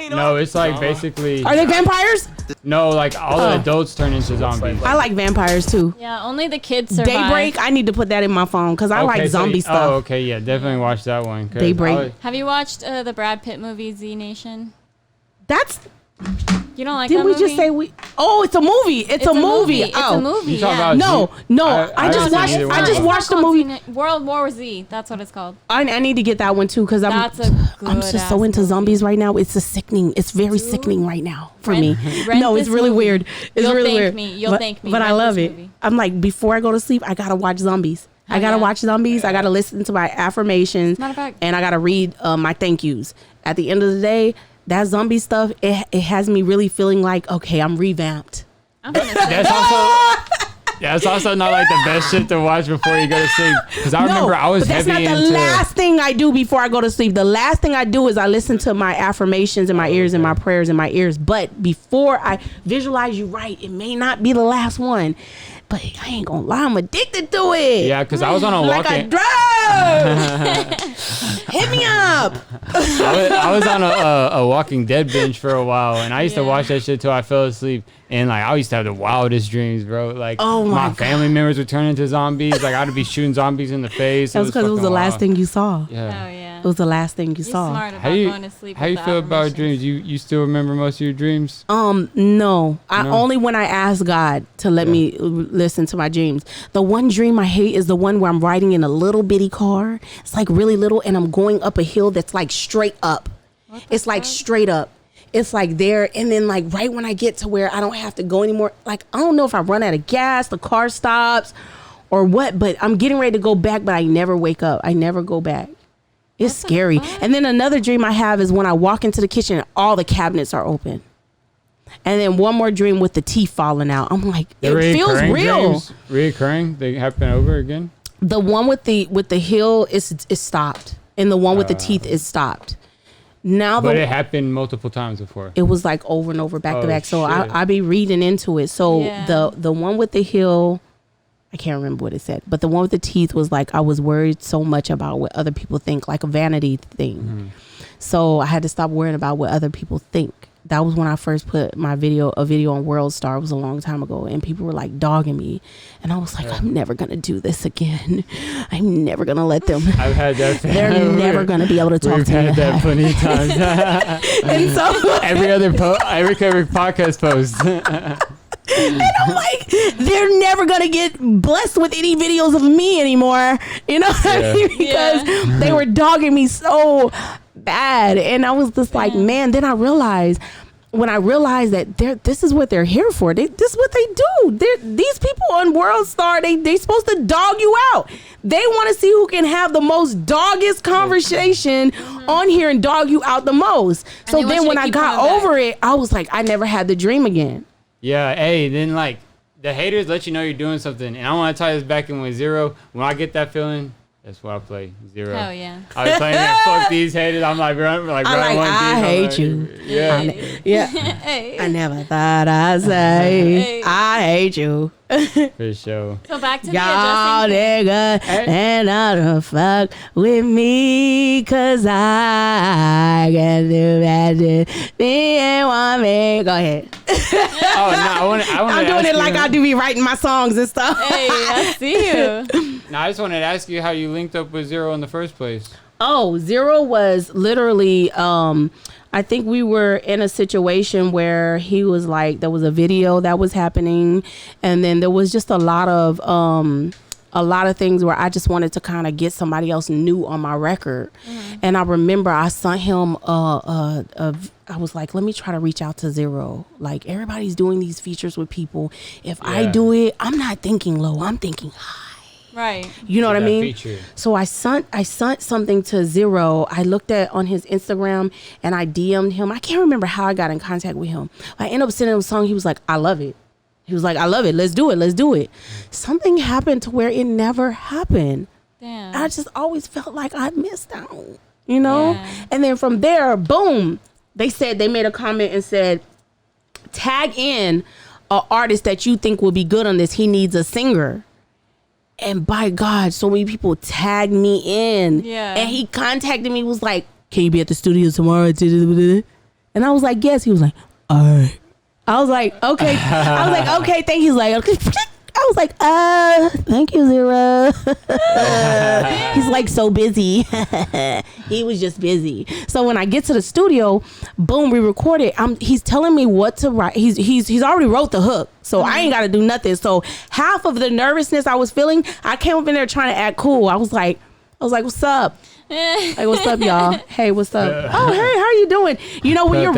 No, it's like basically. Are they vampires? No, like all the adults turn into zombies. I like vampires too. Yeah, only the kids survive. Daybreak, I need to put that in my phone because I like zombie stuff. Oh, okay, yeah, definitely watch that one. Daybreak. Have you watched the Brad Pitt movie Z Nation? That's. You don't like Did that we movie? just say we? Oh, it's a movie. It's a movie. It's a movie. Yeah. No. I just watched the movie. World War Z. That's what it's called. I need to get that one too because I'm just so into zombies right now. It's sickening. It's very sickening right now for me. No, it's really weird. It's really weird. You'll thank me. But I love it. I'm like, before I go to sleep, I gotta watch zombies. I gotta watch zombies. I gotta listen to my affirmations, and I gotta read my thank yous. At the end of the day, that zombie stuff, it has me really feeling like, okay, I'm revamped. That's also not like the best shit to watch before you go to sleep. Because I remember I was heavy into... That's not the last thing I do before I go to sleep. The last thing I do is I listen to my affirmations in my ears and my prayers in my ears. But before I visualize you right, it may not be the last one. But I ain't gonna lie, I'm addicted to it. Yeah, because I was on a walking... Like a drug! Hit me up! I was on a Walking Dead binge for a while, and I used to watch that shit till I fell asleep. And like I used to have the wildest dreams, bro. Like my family members would turn into zombies. Like I'd be shooting zombies in the face. That was because it was the last thing you saw. Yeah. Oh yeah. It was the last thing you saw. Smart about going to sleep. How you feel about dreams? You still remember most of your dreams? No. Only when I ask God to let me listen to my dreams. The one dream I hate is the one where I'm riding in a little bitty car. It's like really little, and I'm going up a hill that's like straight up. It's like straight up. It's like there, and then like right when I get to where I don't have to go anymore, like I don't know if I run out of gas, the car stops, or what, but I'm getting ready to go back, but I never wake up. I never go back. It's scary. And then another dream I have is when I walk into the kitchen and all the cabinets are open. And then one more dream with the teeth falling out. I'm like, it feels real. Reoccurring? They happen over again? The one with the hill is stopped, and the one with the teeth is stopped. Now, but it happened multiple times before. It was like over and over, back to back. So I be reading into it. So the one with the hill, I can't remember what it said, but the one with the teeth was like I was worried so much about what other people think, like a vanity thing. Mm-hmm. So I had to stop worrying about what other people think. That was when I first put a video on World Star. It was a long time ago, and people were like dogging me, and I was like, I'm never gonna do this again. I'm never gonna let them. I've had that. They're never gonna be able to talk to me. We've had that plenty of times. And so every podcast post. And I'm like, they're never gonna get blessed with any videos of me anymore. You know what I mean? Because they were dogging me so bad, and I was just like, man. Then I realized when I realized that this is what they're here for. This is what they do. These people on World Star, they supposed to dog you out. They want to see who can have the most doggest conversation on here and dog you out the most. So then when I got over it, I was like, I never had the dream again. Yeah, hey, then like the haters let you know you're doing something. And I want to tie this back in with Zero. When I get that feeling, that's what I play. Zero. Hell yeah. I was playing that fuck these haters. I'm like, I hate you. Yeah. Yeah. Hey. I never thought I'd say Hey. I hate you. For sure. So back to Y'all the adjusting. nigga and I don't fuck with me cause I can do magic. Me and woman. Go ahead. Oh, no, I want I'm doing it like I do be writing my songs and stuff. Hey, I see you. No, I just wanted to ask you how you linked up with Zero in the first place. Oh, Zero was literally, I think we were in a situation where he was like, there was a video that was happening, and then there was just a lot of things where I just wanted to kind of get somebody else new on my record. And I remember I sent him I was like, let me try to reach out to Zero. Like, everybody's doing these features with people. If I do it, I'm not thinking low, I'm thinking high. Right. You know what I mean? Feature. So I sent something to Zero. I looked at on his Instagram and I DM'd him. I can't remember how I got in contact with him. I ended up sending him a song. He was like, I love it. He was like, I love it. Let's do it. Let's do it. Something happened to where it never happened. Damn. I just always felt like I missed out, you know? Yeah. And then from there, boom, they made a comment and said, tag in an artist that you think will be good on this. He needs a singer. And by God, so many people tagged me in. Yeah. And he contacted me, was like, can you be at the studio tomorrow? And I was like, yes. He was like, all right. I was like, okay. I was like, okay, thank you. He's like, okay. I was like, thank you, Zero. He's like so busy. He was just busy. So when I get to the studio, boom, we recorded. He's telling me what to write. He's already wrote the hook. So I ain't got to do nothing. So half of the nervousness I was feeling, I came up in there trying to act cool. I was like, what's up? Like, what's up, y'all? Hey, what's up? Oh, hey, how are you doing? You know, when you're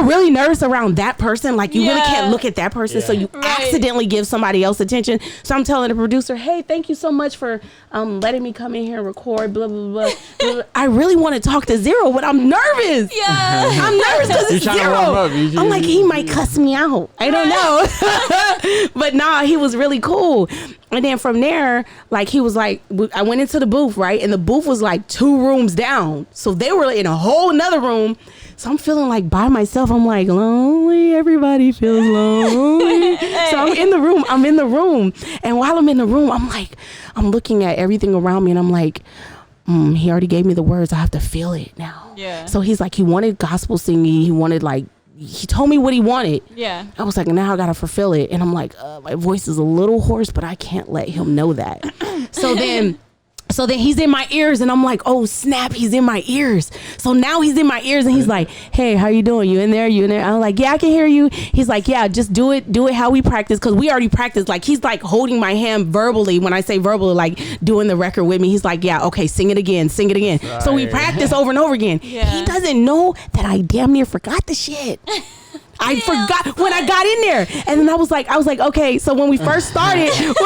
really nervous around that person, like you really can't look at that person, so you accidentally give somebody else attention. So I'm telling the producer, hey, thank you so much for letting me come in here and record, blah, blah, blah, blah. I really want to talk to Zero, but I'm nervous. Yeah. I'm nervous because it's Zero. I'm like, he might cuss me out. I don't know. But nah, he was really cool. And then from there, like, he was like, I went into the booth, right? And the booth was like 2 rooms down. So they were in a whole nother room. So I'm feeling like by myself. I'm like, lonely. Everybody feels lonely. So I'm in the room. And while I'm in the room, I'm like, I'm looking at everything around me and I'm like, he already gave me the words. I have to feel it now. Yeah. So he's like, he wanted gospel singing. He wanted like, he told me what he wanted. Yeah. I was like, now I gotta fulfill it. And I'm like, my voice is a little hoarse, but I can't let him know that. So then he's in my ears and I'm like, oh snap, he's in my ears. So now he's in my ears and he's like, hey, how you doing? You in there? I'm like, yeah, I can hear you. He's like, yeah, just do it how we practice. Cause we already practiced. Like, he's like holding my hand verbally. When I say verbally, like doing the record with me, he's like, yeah, okay, sing it again. Right. So we practice over and over again. Yeah. He doesn't know that I damn near forgot the shit. I forgot when I got in there, and then I was like, okay. So when we first started, I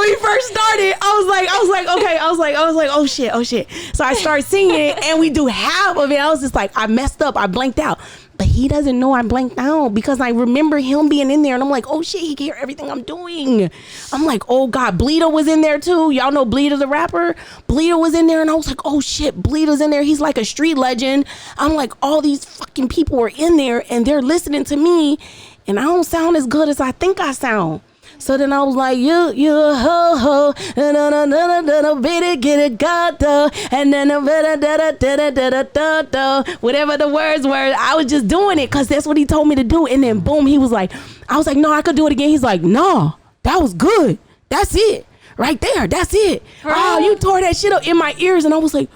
was like, oh shit. So I started singing it, and we do half of it. I was just like, I messed up, I blanked out. But he doesn't know I blanked out because I remember him being in there, and I'm like, oh shit, he can hear everything I'm doing. I'm like, oh God, Bleedo was in there too. Y'all know Bleedo the rapper? Bleedo was in there, and I was like, oh shit, Bleedo's in there. He's like a street legend. I'm like, all these fucking people are in there, and they're listening to me, and I don't sound as good as I think I sound. So then I was like, you ho ho, bitty get it got and then whatever the words were. I was just doing it because that's what he told me to do. And then boom, he was like, I was like, no, I could do it again. He's like, no, that was good. That's it, right there. That's it. Oh, you tore that shit up in my ears, and I was like,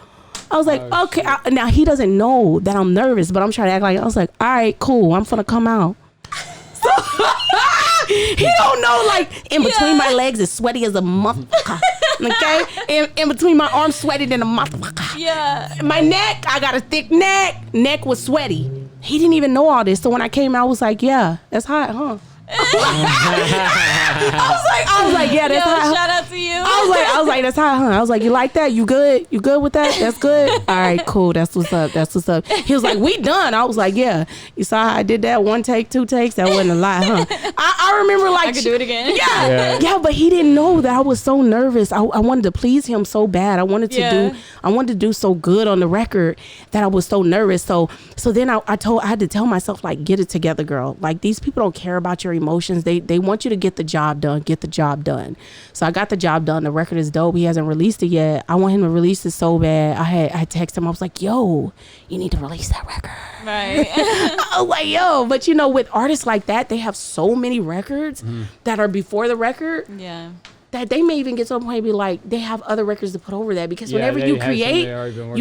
okay. Now he doesn't know that I'm nervous, but I'm trying to act like I was like, all right, cool. I'm gonna come out. He don't know, like, in between my legs is sweaty as a motherfucker. Okay? In between my arms, sweaty than a motherfucker. Yeah. My neck, I got a thick neck. Neck was sweaty. He didn't even know all this. So when I came out, I was like, yeah, that's hot, huh? I was like, yeah, that's hot. Shout out to you. I was like, that's hot, huh? I was like, you like that? You good? You good with that? That's good. All right, cool. That's what's up. That's what's up. He was like, we done. I was like, yeah. You saw how I did that 1 take, 2 takes? That wasn't a lie, huh? I remember like I could do it again. Yeah, but he didn't know that I was so nervous. I wanted to please him so bad. I wanted to do so good on the record that I was so nervous. So then I had to tell myself, like, get it together, girl. Like, these people don't care about your emotions. They want you to get the job done. Get the job done. So I got the job done. The record is dope. He hasn't released it yet. I want him to release it so bad. I texted him. I was like, yo, you need to release that record. Right. I was like, yo, but you know, with artists like that, they have so many records that are before the record. Yeah. That they may even get to a point and be like, they have other records to put over that, because whenever you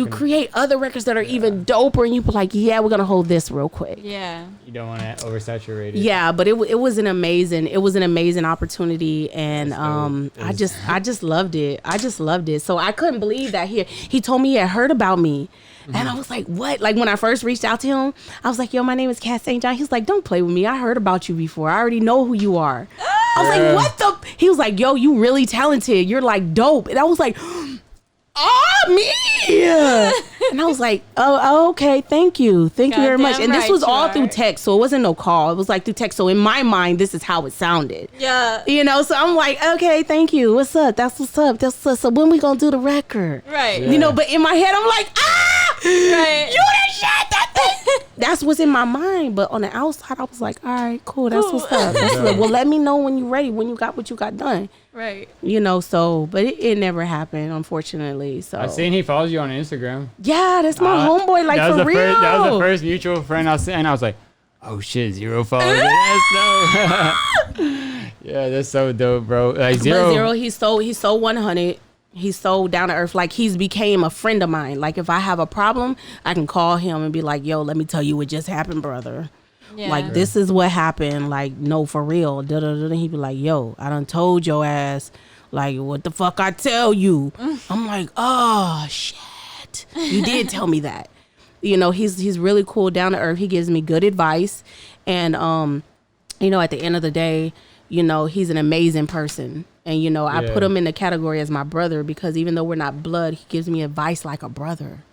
create other records that are even doper, and you be like, yeah, we're gonna hold this real quick. Yeah. You don't want to oversaturate it. Yeah, but it was an amazing opportunity, and I just loved it. I just loved it. So I couldn't believe that he told me he had heard about me. And I was like, what? Like, when I first reached out to him, I was like, yo, my name is Kat St. John. He's like, don't play with me. I heard about you before. I already know who you are. I was like, what the? He was like, yo, you really talented. You're like dope. And I was like, oh, me. And I was like, oh, okay. Thank you. Thank you very much. And this was all through text. So it wasn't no call. It was like through text. So in my mind, this is how it sounded. Yeah. You know, so I'm like, okay, thank you. What's up? That's what's up. That's what's up. So when we gonna do the record? Right. You know, but in my head, I'm like, right. You done shot that thing. That's what's in my mind. But on the outside, I was like, all right, cool. That's what's up. That's what's up. Well, let me know when you're ready, when you got what you got done. Right. You know, so, but it never happened, unfortunately. So I've seen he follows you on Instagram. Yeah, that's my homeboy, like, for real. That was the first mutual friend I seen, and I was like, oh shit, 0 followers. That's dope. Yeah, that's so dope, bro. Like Zero, he's so 100. He's so down to earth. Like, he's became a friend of mine. Like, if I have a problem, I can call him and be like, yo, let me tell you what just happened, brother. Yeah. Like, this is what happened. Like, no, for real. He'd be like, yo, I done told your ass. Like, what the fuck I tell you? I'm like, oh, shit. You did tell me that. You know, he's really cool, down to earth. He gives me good advice. And, you know, at the end of the day, you know, he's an amazing person. And, you know, I put him in the category as my brother, because even though we're not blood, he gives me advice like a brother.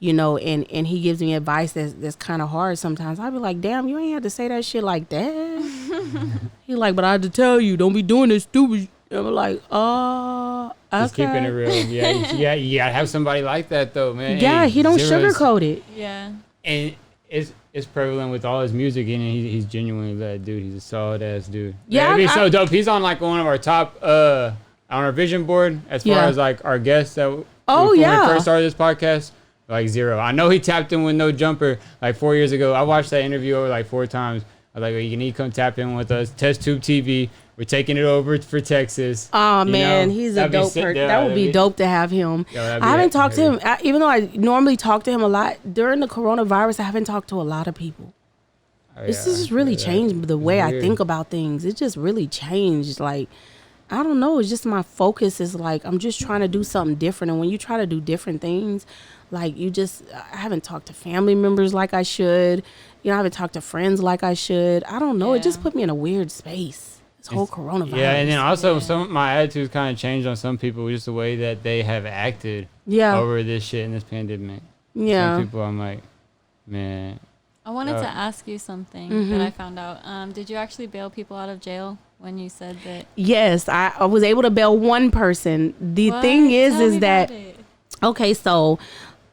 You know, and he gives me advice that's kind of hard sometimes. I'd be like, damn, you ain't have to say that shit like that. He's like, but I had to tell you, don't be doing this stupid. And I'm like, oh, okay. Just keeping it real. Yeah, you gotta have somebody like that, though, man. Yeah, he don't sugarcoat it. Yeah. And it's prevalent with all his music, and he's genuinely that dude. He's a solid ass dude. Yeah, he's so dope. He's on like one of our top on our vision board as far as like our guests that when we first started this podcast. Like 0. I know he tapped in with No Jumper like 4 years ago. I watched that interview over like 4 times. I was like, you need to come tap in with us. TestTubeTV. We're taking it over for Texas. Oh, man. He's a dope person. That would be dope to have him. I haven't talked to him. Even though I normally talk to him a lot, during the coronavirus, I haven't talked to a lot of people. It's just really changed the way I think about things. It just really changed. Like, I don't know. It's just my focus is like, I'm just trying to do something different. And when you try to do different things, like, I haven't talked to family members like I should. You know, I haven't talked to friends like I should. I don't know. It just put me in a weird space. This whole coronavirus. Yeah, and then also some of my attitudes kind of changed on some people, just the way that they have acted over this shit in this pandemic. Yeah. Some people, I'm like, man. I wanted to ask you something that I found out. Did you actually bail people out of jail when you said that? Yes, I was able to bail one person. The thing is that, okay, so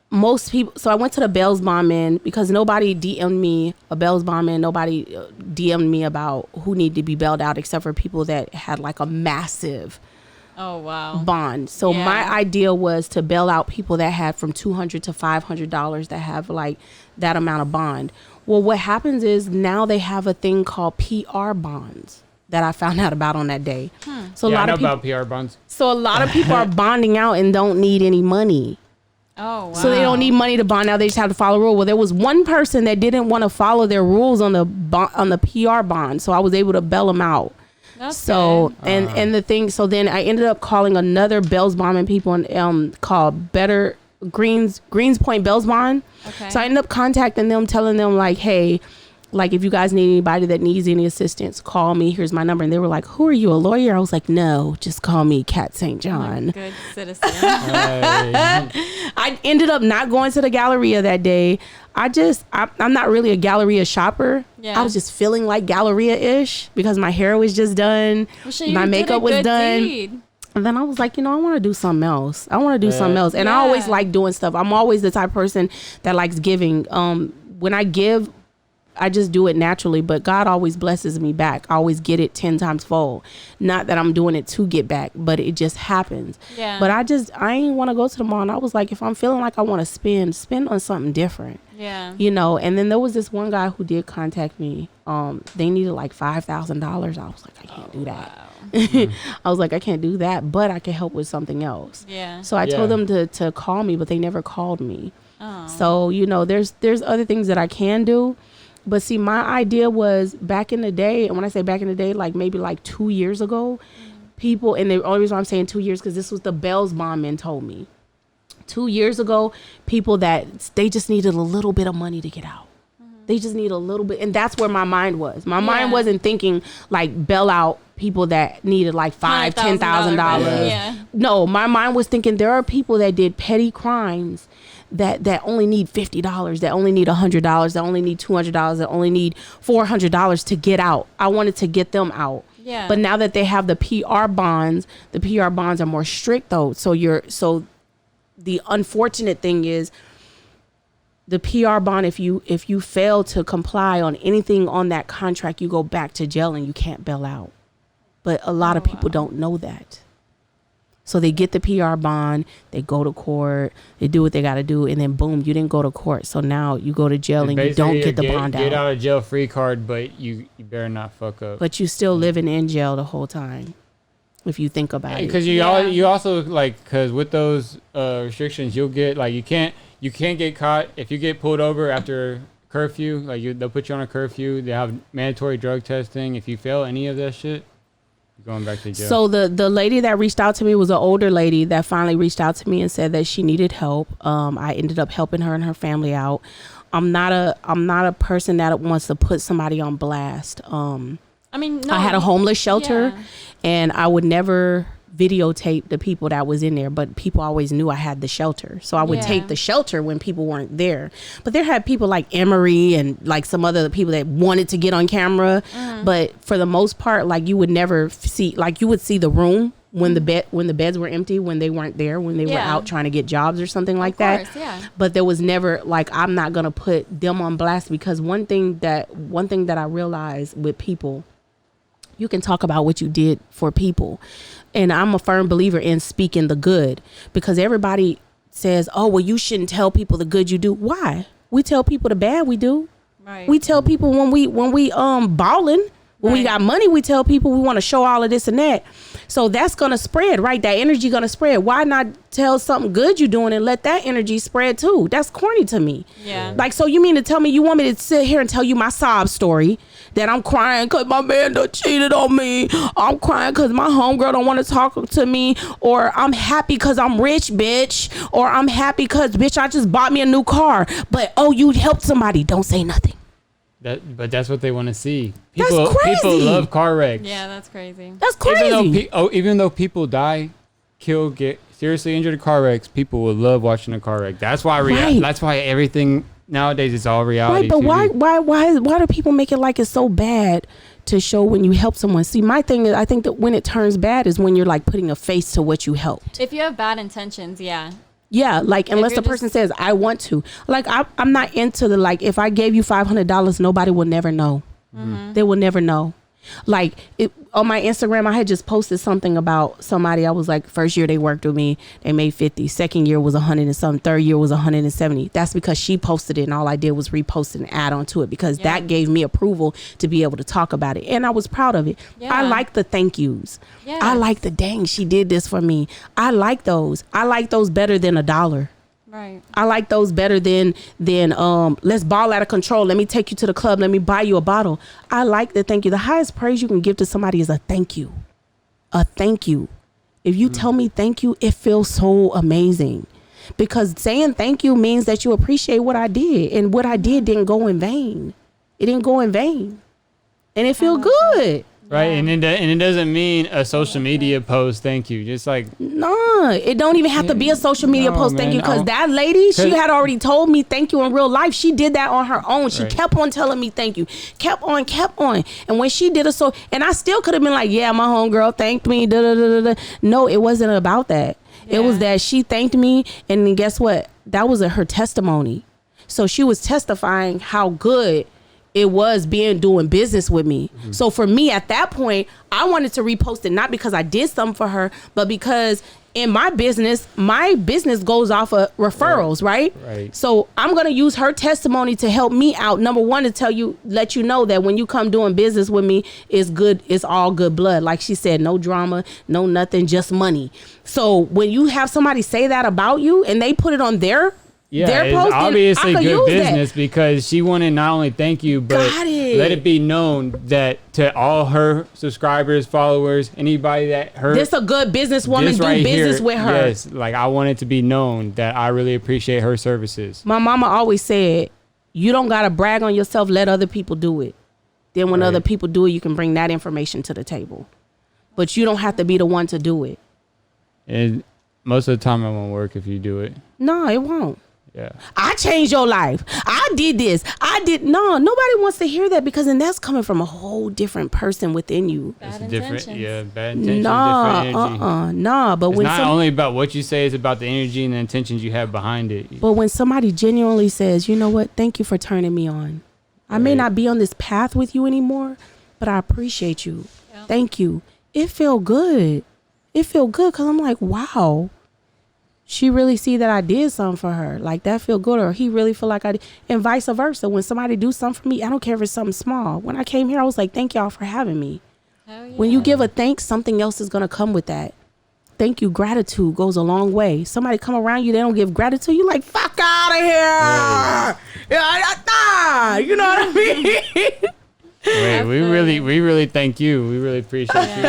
most people, so I went to the bails bondman because nobody DM'd me a bails bondman. Nobody DM'd me about who needed to be bailed out except for people that had like a massive bond. So my idea was to bail out people that had from $200 to $500 that have like that amount of bond. Well, what happens is now they have a thing called PR bonds that I found out about on that day. So a lot of people, about PR bonds. So a lot of people are bonding out and don't need any money. Oh, wow. So they don't need money to bond out. They just have to follow a rule. Well, there was one person that didn't want to follow their rules on the PR bond. So I was able to bail them out. That's so, good. and the thing, so then I ended up calling another bails bondman people called Better Greenspoint Bellsbond. Okay. So I ended up contacting them, telling them like, hey, like if you guys need anybody that needs any assistance, call me. Here's my number. And they were like, who are you, a lawyer? I was like, no, just call me Kat St. John. Good citizen. I ended up not going to the Galleria that day. I'm not really a Galleria shopper. Yeah. I was just feeling like Galleria-ish because my hair was just done. Well, my makeup was done. Deed. And then I was like, I want to do something else. And I always like doing stuff. I'm always the type of person that likes giving. When I give, I just do it naturally, but God always blesses me back. I always get it 10 times fold. Not that I'm doing it to get back, but it just happens. Yeah. But I ain't want to go to the mall. And I was like, if I'm feeling like I want to spend on something different. Yeah. And then there was this one guy who did contact me. They needed like $5,000. I was like, I can't do that. Wow. I was like, I can't do that, but I can help with something else. Yeah. So I told them to call me, but they never called me. Oh. So, there's other things that I can do. But see, my idea was back in the day, and when I say back in the day, like maybe like 2 years ago, people, and the only reason I'm saying 2 years, because this was the Bellsbond men told me. 2 years ago, people that they just needed a little bit of money to get out. They just need a little bit. And that's where my mind was. My mind wasn't thinking like bail out people that needed like $5,000, $10,000. Yeah. No, my mind was thinking there are people that did petty crimes that only need $50, that only need $100, that only need $200, that only need $400 to get out. I wanted to get them out. Yeah. But now that they have the PR bonds are more strict though. So the unfortunate thing is the PR bond, if you fail to comply on anything on that contract, you go back to jail and you can't bail out. But a lot of people don't know that. So they get the PR bond, they go to court, they do what they got to do, and then boom, you didn't go to court. So now you go to jail and you don't get the bond out. Get out of jail free card, but you better not fuck up. But you still living in jail the whole time, if you think about it. Because you also like, because with those restrictions, you'll get like you can't get caught if you get pulled over after curfew. Like they'll put you on a curfew. They have mandatory drug testing. If you fail any of that shit, you're going back to jail. So the lady that reached out to me was an older lady that finally reached out to me and said that she needed help. I ended up helping her and her family out. I'm not a person that wants to put somebody on blast. I had a homeless shelter, and I would never videotape the people that was in there, but people always knew I had the shelter, so I would take the shelter when people weren't there. But there had people like Emery and like some other people that wanted to get on camera, but for the most part, like you would never see, like you would see the room when the beds were empty, when they weren't there, when they were out trying to get jobs or something like that. But there was never like, I'm not gonna put them on blast, because one thing that I realized with people, you can talk about what you did for people. And I'm a firm believer in speaking the good, because everybody says, oh, well, you shouldn't tell people the good you do. Why? We tell people the bad we do. Right. We tell people when we balling, when we got money, we tell people we want to show all of this and that. So that's going to spread, right? That energy going to spread. Why not tell something good you're doing and let that energy spread too? That's corny to me. Yeah. Like, so you mean to tell me you want me to sit here and tell you my sob story, that I'm crying because my man done cheated on me. I'm crying because my homegirl don't want to talk to me. Or I'm happy because I'm rich, bitch. Or I'm happy because, bitch, I just bought me a new car. But, oh, you helped somebody. Don't say nothing. But that's what they want to see. That's crazy. People love car wrecks. Yeah, that's crazy. That's crazy. Even though people die, get seriously injured in car wrecks, people will love watching a car wreck. That's why that's why everything nowadays is all reality. Right, but why do people make it like it's so bad to show when you help someone? See, my thing is, I think that when it turns bad is when you're like putting a face to what you helped. If you have bad intentions, Yeah, like unless the person says, I want to. Like, I'm not into the, like, if I gave you $500, nobody will never know. Mm-hmm. They will never know. Like, on my Instagram, I had just posted something about somebody. I was like, first year they worked with me, they made 50. Second year was 100 and something. Third year was 170. That's because she posted it, and all I did was repost and add on to it, because that gave me approval to be able to talk about it. And I was proud of it. Yeah. I like the thank yous. Yes. I like the dang, she did this for me. I like those. I like those better than $1. Right. I like those better than let's ball out of control. Let me take you to the club. Let me buy you a bottle. I like the thank you. The highest praise you can give to somebody is a thank you. A thank you. If you tell me thank you, it feels so amazing. because saying thank you means that you appreciate what I did, and what I did didn't go in vain. It didn't go in vain, and it feel good. Right, and it doesn't mean a social media post. Thank you, just like no, it don't even have to be a social media post. Thank you, because that lady, she had already told me thank you in real life. She did that on her own. She kept on telling me thank you, kept on, and when she did it, and I still could have been like, yeah, my homegirl thanked me. Da, da, da, da. No, it wasn't about that. Yeah. It was that she thanked me, and then guess what? That was her testimony. So she was testifying how good it was doing business with me. Mm-hmm. So for me at that point, I wanted to repost it, not because I did something for her, but because in my business goes off of referrals, right? So I'm going to use her testimony to help me out. Number one, to let you know that when you come doing business with me, it's good. It's all good blood. Like she said, no drama, no nothing, just money. So when you have somebody say that about you and they put it on their it's obviously good business, because she wanted not only thank you, but let it be known that to all her subscribers, followers, anybody that her this a good businesswoman, do business with her. Yes, like I want it to be known that I really appreciate her services. My mama always said, you don't gotta brag on yourself, let other people do it. Then when other people do it, you can bring that information to the table. But you don't have to be the one to do it. And most of the time it won't work if you do it. No, it won't. Yeah. I changed your life. I did this. No, nobody wants to hear that, because then that's coming from a whole different person within you. Bad intentions. Bad intentions, different energy. But it's not only about what you say, it's about the energy and the intentions you have behind it. But when somebody genuinely says, you know what, thank you for turning me on. I may not be on this path with you anymore, but I appreciate you. Yeah. Thank you. It feel good. It feel good, because I'm like, wow. She really see that I did something for her. Like, that feel good, or he really feel like I did. And vice versa. When somebody do something for me, I don't care if it's something small. When I came here, I was like, thank y'all for having me. Yeah. When you give a thanks, something else is going to come with that. Thank you. Gratitude goes a long way. Somebody come around you, they don't give gratitude. You like, fuck out of here. Yeah, you know what I mean? Wait, we really thank you. We really appreciate you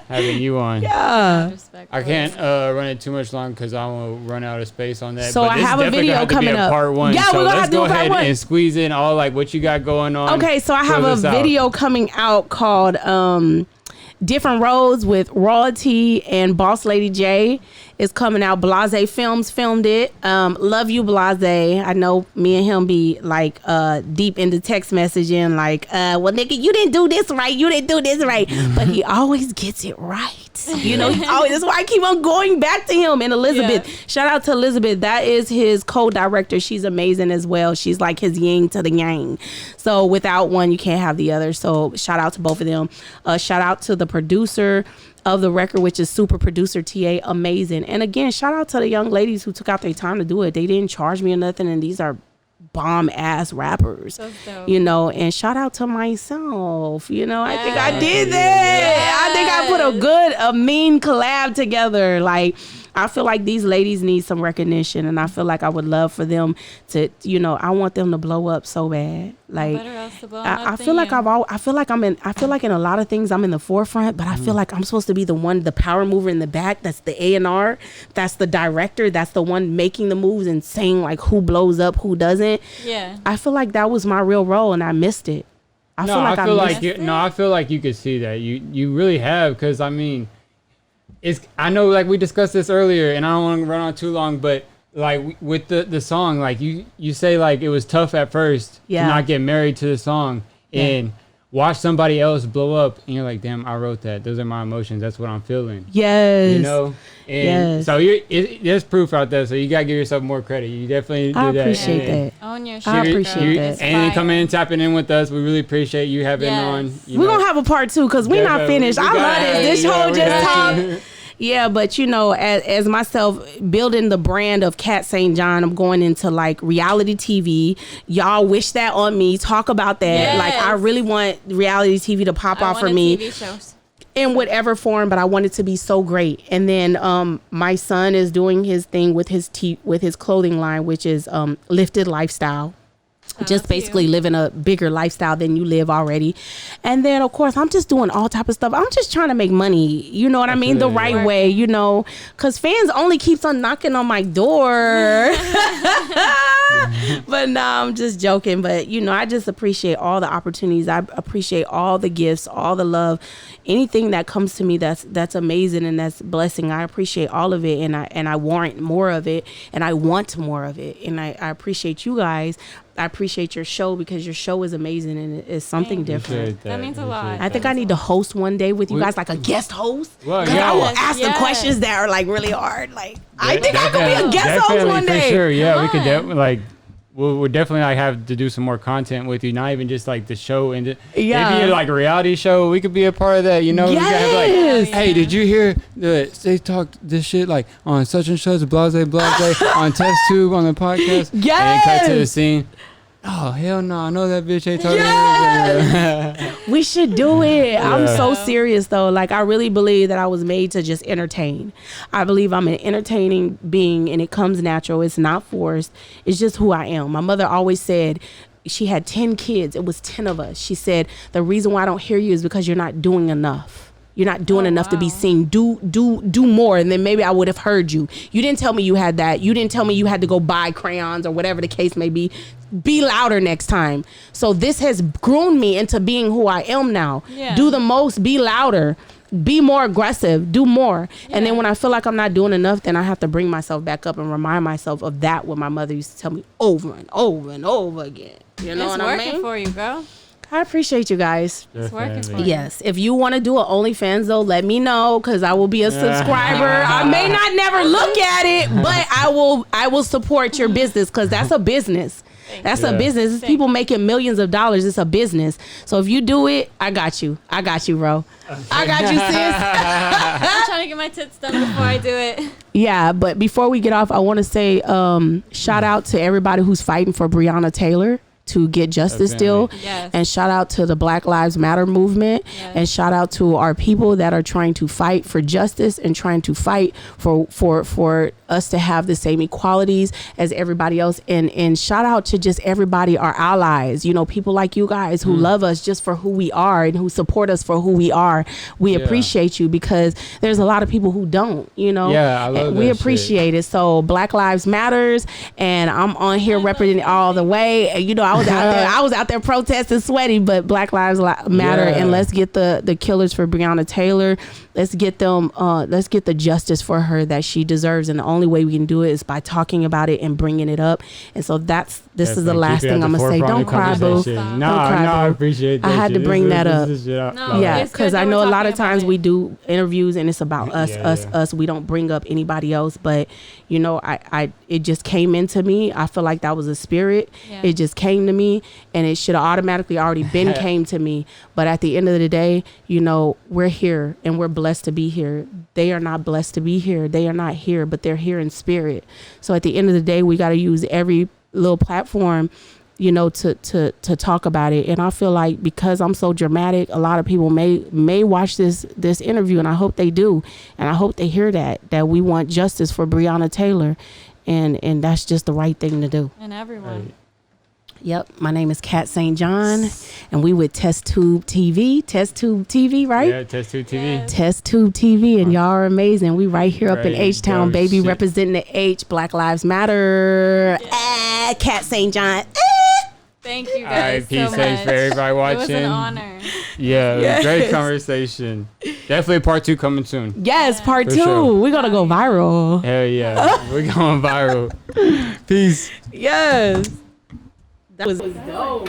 having you on. Yeah. I can't run it too much long because I will run out of space on that. So but I have a video coming up. Part one. Yeah, so we're gonna let's have to do go ahead part one. And squeeze in all like what you got going on. Okay, so I have a video coming out called Different Roads with Royalty and Boss Lady J. It's coming out. Blase Films filmed it. Love you, Blase. I know me and him be like deep into text messaging, like, well, nigga, you didn't do this right. You didn't do this right. But he always gets it right. You know, that's why I keep on going back to him. And Elizabeth, shout out to Elizabeth. That is his co-director. She's amazing as well. She's like his yin to the yang. So without one, you can't have the other. So shout out to both of them. Shout out to the producer of the record, which is Super Producer TA, amazing. And again, shout out to the young ladies who took out their time to do it. They didn't charge me or nothing, and these are bomb ass rappers, you know. And shout out to myself, you know. I think I did that. I think I put a mean collab together. Like, I feel like these ladies need some recognition, and I feel like I would love for them to, you know, I want them to blow up so bad. Like, I feel like I feel like in a lot of things I'm in the forefront, but I feel like I'm supposed to be the one, the power mover in the back. That's the A&R. That's the director. That's the one making the moves and saying like who blows up, who doesn't. Yeah. I feel like that was my real role, and I missed it. I feel like you could see that you really have, because I mean, I know, like we discussed this earlier, and I don't want to run on too long, but like with the song, like you say like it was tough at first to not get married to the song and watch somebody else blow up, and you're like, damn, I wrote that. Those are my emotions. That's what I'm feeling. Yes. You know? And so there's proof out there, so you gotta give yourself more credit. You definitely do that. I appreciate that. Own your shit. I appreciate that. And coming and tapping in with us, we really appreciate you having on. We're gonna have a part 2 because we're not finished. I love this. This whole just talk. Yeah, but you know, as myself building the brand of Cat St. John, I'm going into like reality TV. Y'all wish that on me. Talk about that. Yes. Like, I really want reality TV to pop off for me. TV shows. In whatever form, but I want it to be so great. And then my son is doing his thing with his clothing line, which is Lifted Lifestyle. just basically living a bigger lifestyle than you live already. And then of course I'm just doing all type of stuff. I'm just trying to make money, you know what I mean, the right way, you know, because fans only keeps on knocking on my door. But no, I'm just joking. But you know, I just appreciate all the opportunities. I appreciate all the gifts, all the love, anything that comes to me that's amazing and that's blessing. I appreciate all of it, and I warrant more of it, and I want more of it. And I appreciate you guys. I appreciate your show, because your show is amazing and it's something different. That means a lot. I think I need to host one day with you guys, like a guest host. Well, I will ask the questions that are like really hard. Like, I think I could be a guest host one day. For sure, yeah, we could definitely like. We'll definitely like have to do some more content with you, not even just like the show and maybe like a reality show. We could be a part of that, you know. Yes. We could have like, hey, did you hear they talked this shit like on such and such blase on TestTube on the podcast? Yes. And then cut to the scene. Oh hell no! I know that bitch ain't talking. Yes. We should do it. Yeah. I'm so serious though. Like, I really believe that I was made to just entertain. I believe I'm an entertaining being, and it comes natural. It's not forced. It's just who I am. My mother always said, she had 10 kids. It was 10 of us. She said, the reason why I don't hear you is because you're not doing enough. You're not doing enough to be seen. Do more, and then maybe I would have heard you. You didn't tell me you had that. You didn't tell me you had to go buy crayons or whatever the case may be. Be louder next time. So this has grown me into being who I am now. Yeah. Do the most. Be louder. Be more aggressive. Do more. Yeah. And then when I feel like I'm not doing enough, then I have to bring myself back up and remind myself of that, what my mother used to tell me over and over and over again. You know what I mean? It's working for you, girl. I appreciate you guys. It's working for you. Yes. If you want to do an OnlyFans though, let me know, because I will be a subscriber. I may not never look at it, but I will support your business, because that's a business. That's a business. It's people making millions of dollars. It's a business. So if you do it, I got you. I got you, bro. I got you, sis. I'm trying to get my tits done before I do it. Yeah, but before we get off, I want to say shout out to everybody who's fighting for Breonna Taylor to get justice still. Yes. And shout out to the Black Lives Matter movement. Yes. And shout out to our people that are trying to fight for justice and trying to fight for us to have the same equalities as everybody else. And shout out to just everybody, our allies, you know, people like you guys who love us just for who we are and who support us for who we are. We appreciate you, because there's a lot of people who don't, you know. Yeah, I love that. We appreciate it. So Black Lives Matters, and I'm on here representing all the way. And, you know, I was out there protesting, sweaty, but Black Lives Matter, and let's get the killers for Breonna Taylor. Let's get them. Let's get the justice for her that she deserves, and the only way we can do it is by talking about it and bringing it up. And so this is the last thing I'm gonna say. Don't cry, boo. No, I appreciate that. I had to bring that up. Yeah, because I know a lot of times we do interviews and it's about us. We don't bring up anybody else, but you know, it just came into me. I feel like that was a spirit. Yeah. It just came to me, and it should have automatically already been came to me. But at the end of the day, you know, we're here and we're blessed to be here. They are not blessed to be here. They are not here, but they're here in spirit. So at the end of the day, we got to use every little platform, you know, to talk about it. And I feel like because I'm so dramatic, a lot of people may watch this interview, and I hope they do. And I hope they hear that we want justice for Breonna Taylor, and that's just the right thing to do. And everyone. Right. Yep, my name is Kat St. John, and we with TestTubeTV, right? Yeah, TestTubeTV. Yes. TestTubeTV, and y'all are amazing. We right here up in H-Town, baby, shit. representing the H, Black Lives Matter. Yeah. Kat St. John. Thank you All right, guys peace, so thanks much. for everybody watching. It was an honor. Yeah, it was great conversation. Definitely part 2 coming soon. Yes, part For 2. sure. We're going to go viral. Hell yeah. We're going viral. Peace. Yes. That was dope.